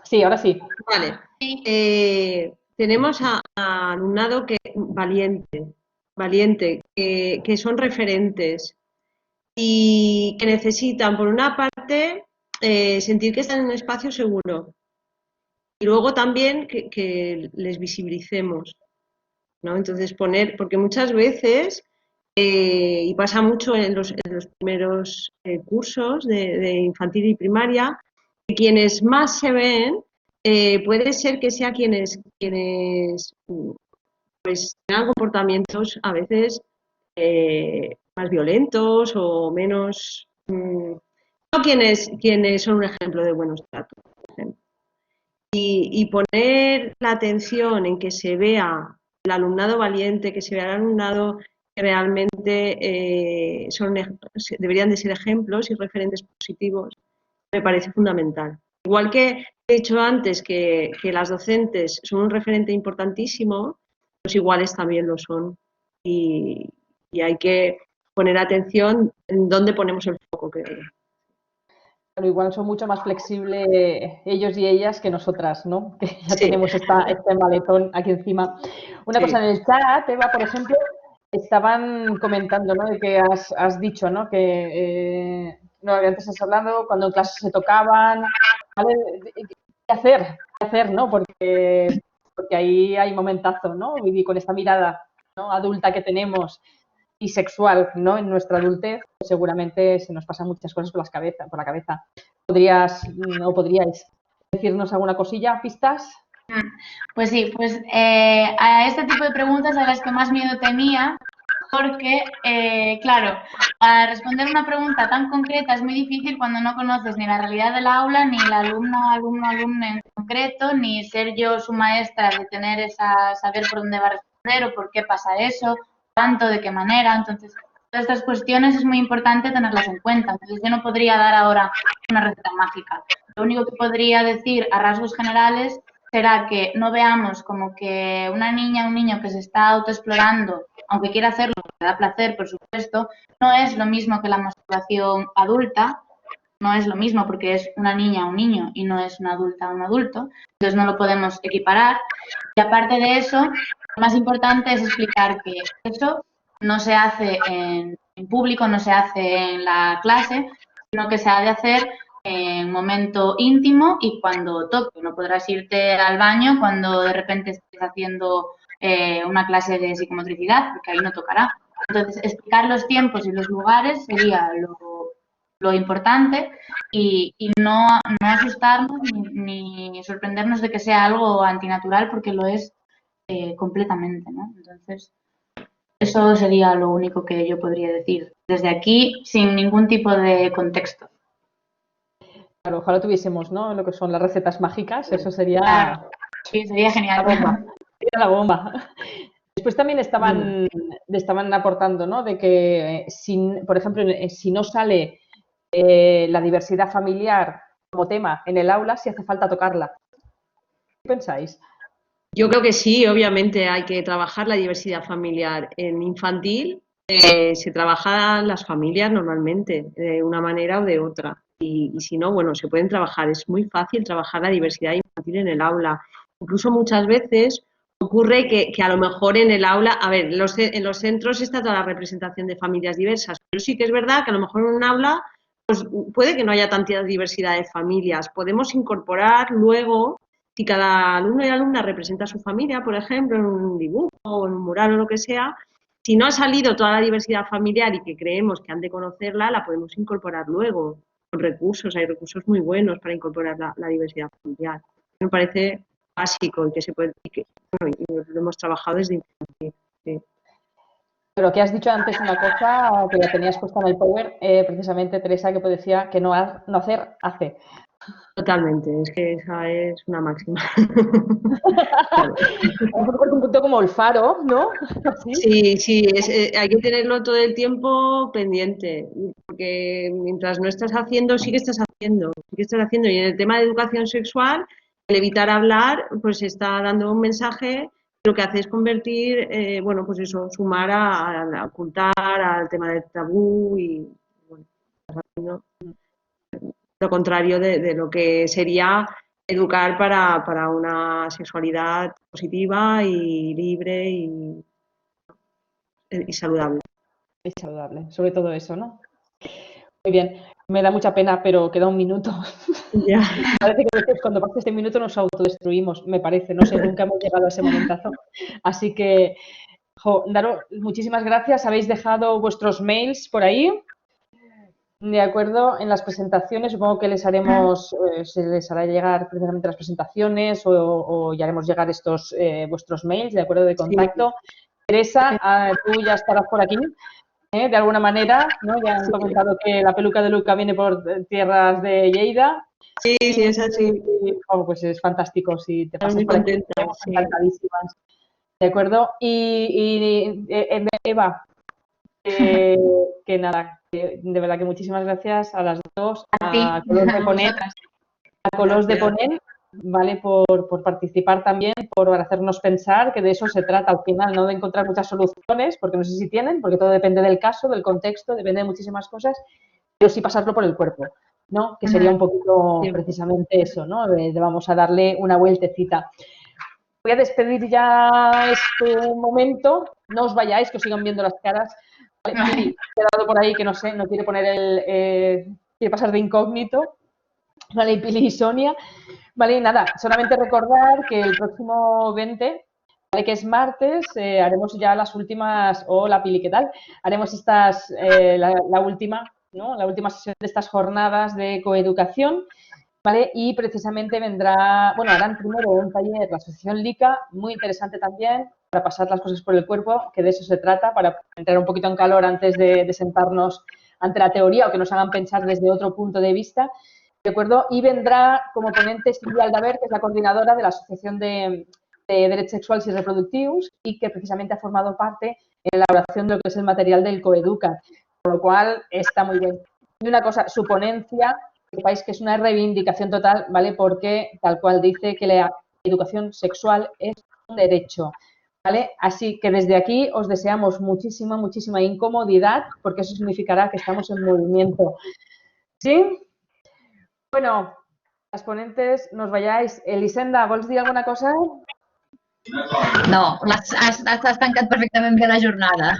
Sí, ahora sí. Vale. Tenemos a alumnado valiente, que son referentes y que necesitan, por una parte, sentir que están en un espacio seguro y luego también que les visibilicemos, ¿no? Entonces porque muchas veces, y pasa mucho en los primeros cursos de infantil y primaria, que quienes más se ven puede ser que sea quienes pues tengan comportamientos a veces más violentos o menos, no quienes son un ejemplo de buenos tratos, por ejemplo. Y poner la atención en que se vea el alumnado valiente, que se vea el alumnado que realmente deberían de ser ejemplos y referentes positivos, me parece fundamental. Igual que he dicho antes que las docentes son un referente importantísimo, los iguales también lo son. Y hay que poner atención en dónde ponemos el foco, creo yo. Pero igual son mucho más flexibles ellos y ellas que nosotras, ¿no? Que ya Sí. tenemos este maletón aquí encima. Una cosa en el chat, Eva, por ejemplo, estaban comentando, ¿no? De que has dicho, ¿no? Que no, antes has hablado cuando en clase se tocaban, ¿vale? ¿Qué hacer, ¿no? Porque ahí hay momentazo, ¿no? Vivir con esta mirada, ¿no?, adulta que tenemos y sexual, ¿no?, en nuestra adultez, pues seguramente se nos pasan muchas cosas por la cabeza. ¿Podríais decirnos alguna cosilla, pistas? Pues sí, pues a este tipo de preguntas a las que más miedo tenía, porque, claro, para responder una pregunta tan concreta es muy difícil cuando no conoces ni la realidad del aula, ni la alumno en concreto, ni ser yo su maestra de tener saber por dónde va a responder o por qué pasa eso, cuánto, de qué manera. Entonces, todas estas cuestiones es muy importante tenerlas en cuenta. Entonces, yo no podría dar ahora una receta mágica. Lo único que podría decir a rasgos generales será que no veamos como que una niña o un niño que se está autoexplorando, aunque quiera hacerlo, le da placer, por supuesto, no es lo mismo que la masturbación adulta, no es lo mismo porque es una niña o un niño y no es una adulta o un adulto, entonces no lo podemos equiparar. Y aparte de eso, lo más importante es explicar que eso no se hace en público, no se hace en la clase, sino que se ha de hacer en momento íntimo y cuando toque. No podrás irte al baño cuando de repente estés haciendo una clase de psicomotricidad, porque ahí no tocará. Entonces, explicar los tiempos y los lugares sería lo importante y no asustarnos ni sorprendernos de que sea algo antinatural, porque lo es completamente, ¿no? Entonces, eso sería lo único que yo podría decir desde aquí, sin ningún tipo de contexto. Claro, ojalá tuviésemos, ¿no?, lo que son las recetas mágicas, eso sería... Claro, sí, sería genial. La bomba. Sería la bomba. Después también estaban aportando, ¿no?, de que, por ejemplo, si no sale la diversidad familiar como tema en el aula, si hace falta tocarla. ¿Qué pensáis? Yo creo que sí, obviamente hay que trabajar la diversidad familiar. En infantil se trabajan las familias normalmente, de una manera o de otra. Y si no, bueno, se pueden trabajar. Es muy fácil trabajar la diversidad infantil en el aula. Incluso muchas veces ocurre que a lo mejor en el aula, a ver, en los centros está toda la representación de familias diversas, pero sí que es verdad que a lo mejor en un aula pues puede que no haya tanta diversidad de familias. Podemos incorporar luego, si cada alumno y alumna representa a su familia, por ejemplo, en un dibujo o en un mural o lo que sea, si no ha salido toda la diversidad familiar y que creemos que han de conocerla, la podemos incorporar luego con recursos. Hay recursos muy buenos para incorporar la diversidad familiar. Me parece básico y que se puede, y lo hemos trabajado desde infantil. Sí. Pero que has dicho antes una cosa que la tenías puesta en el Power, precisamente, Teresa, que decía que no hacer, hace. Totalmente, es que esa es una máxima. Un punto como el faro, ¿no? Sí, hay que tenerlo todo el tiempo pendiente, porque mientras no estás haciendo, sí que estás haciendo. Y en el tema de educación sexual, el evitar hablar, pues está dando un mensaje, lo que hace es convertir, bueno, pues eso, sumar a ocultar al tema del tabú y, bueno, estás haciendo lo contrario de lo que sería educar para una sexualidad positiva y libre y saludable. Y saludable, sobre todo eso, ¿no? Muy bien, me da mucha pena, pero queda un minuto. Ya. Parece que a veces cuando pasa este minuto nos autodestruimos, me parece, no sé, nunca hemos llegado a ese momentazo. Así que, daros muchísimas gracias, habéis dejado vuestros mails por ahí. De acuerdo, en las presentaciones supongo que se les hará llegar precisamente las presentaciones o ya haremos llegar estos vuestros mails, de acuerdo, de contacto. Sí. Teresa, tú ya estarás por aquí, de alguna manera, ¿no? Ya han comentado que la peluca de Luca viene por tierras de Lleida. Sí, es así. Pues es fantástico, si te pasas muy por aquí, contenta, sí. Encantadísimas. De acuerdo, y Eva, que nada, de verdad que muchísimas gracias a las dos, a Colors de Ponent, ¿vale? Por participar también, por hacernos pensar, que de eso se trata al final, no de encontrar muchas soluciones, porque no sé si tienen, porque todo depende del caso, del contexto, depende de muchísimas cosas, pero sí pasarlo por el cuerpo, ¿no? Que sería un poquito precisamente eso, ¿no? Vamos a darle una vueltecita. Voy a despedir ya este momento, no os vayáis, que os sigan viendo las caras. Vale, he quedado por ahí que no sé, no quiere poner quiere pasar de incógnito. Vale, Pili y Sonia. Vale, y nada, solamente recordar que el próximo 20, vale, que es martes, haremos ya las últimas, hola Pili, ¿qué tal? Haremos la última, ¿no? La última sesión de estas jornadas de coeducación, ¿vale? Y precisamente vendrá, bueno, harán primero un taller, la Asociación LICA, muy interesante también, para pasar las cosas por el cuerpo, que de eso se trata, para entrar un poquito en calor antes de sentarnos ante la teoría o que nos hagan pensar desde otro punto de vista. ¿De acuerdo? Y vendrá como ponente Silvia Aldaver, que es la coordinadora de la Asociación de Derechos Sexuals y Reproductivos y que precisamente ha formado parte en la elaboración de lo que es el material del Coeduca't, por lo cual está muy bien. Y una cosa, su ponencia, que sepáis que es una reivindicación total, ¿vale? Porque tal cual dice que la educación sexual es un derecho, ¿vale? Así que desde aquí os deseamos muchísima, muchísima incomodidad, porque eso significará que estamos en movimiento. ¿Sí? Bueno, las ponentes, no us vayáis. Elisenda, vols dir alguna cosa? No, has tancat perfectament bé la jornada.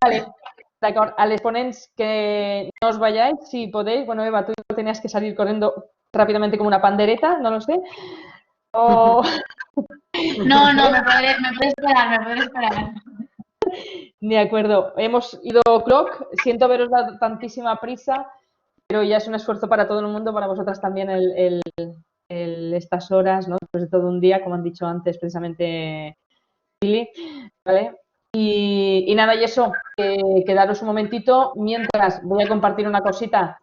Vale, d'acord. A les ponents que no os vayáis, si podéis. Bueno, Eva, tú tenías que salir corriendo rápidamente como una pandereta, no lo sé. O... No, me puede esperar, me puede esperar. De acuerdo. Hemos ido clock. Siento veros dado tantísima prisa, pero ya es un esfuerzo para todo el mundo, para vosotras también estas horas, ¿no? Después de todo un día, como han dicho antes precisamente Pili, ¿vale? Y nada, y eso, quedaros un momentito, mientras voy a compartir una cosita,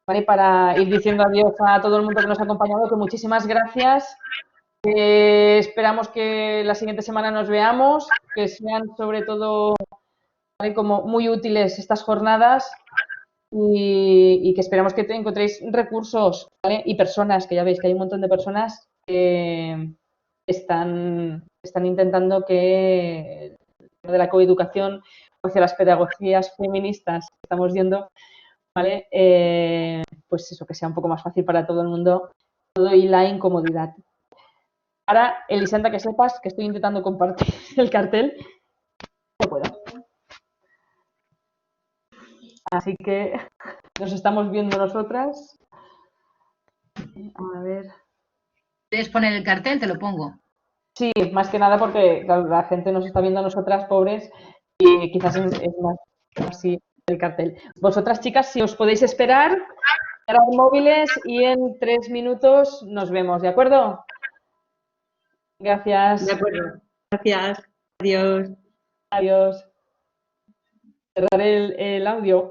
¿vale? Para ir diciendo adiós a todo el mundo que nos ha acompañado, que muchísimas gracias. Esperamos que la siguiente semana nos veamos, que sean sobre todo, ¿vale? Como muy útiles estas jornadas y que esperamos que encontréis recursos, ¿vale? Y personas, que ya veis que hay un montón de personas que están intentando que de la coeducación hacia las pedagogías feministas que estamos viendo, ¿vale? Pues eso, que sea un poco más fácil para todo el mundo, todo y la incomodidad. Ahora, Elisenda, que sepas que estoy intentando compartir el cartel. No puedo. Así que nos estamos viendo nosotras. A ver. ¿Quieres poner el cartel? Te lo pongo. Sí, más que nada porque claro, la gente nos está viendo a nosotras pobres y quizás es más así el cartel. Vosotras, chicas, si os podéis esperar, cerrar móviles y en 3 minutos nos vemos, ¿de acuerdo? Gracias. De acuerdo. Gracias. Adiós. Adiós. Cerrar el audio.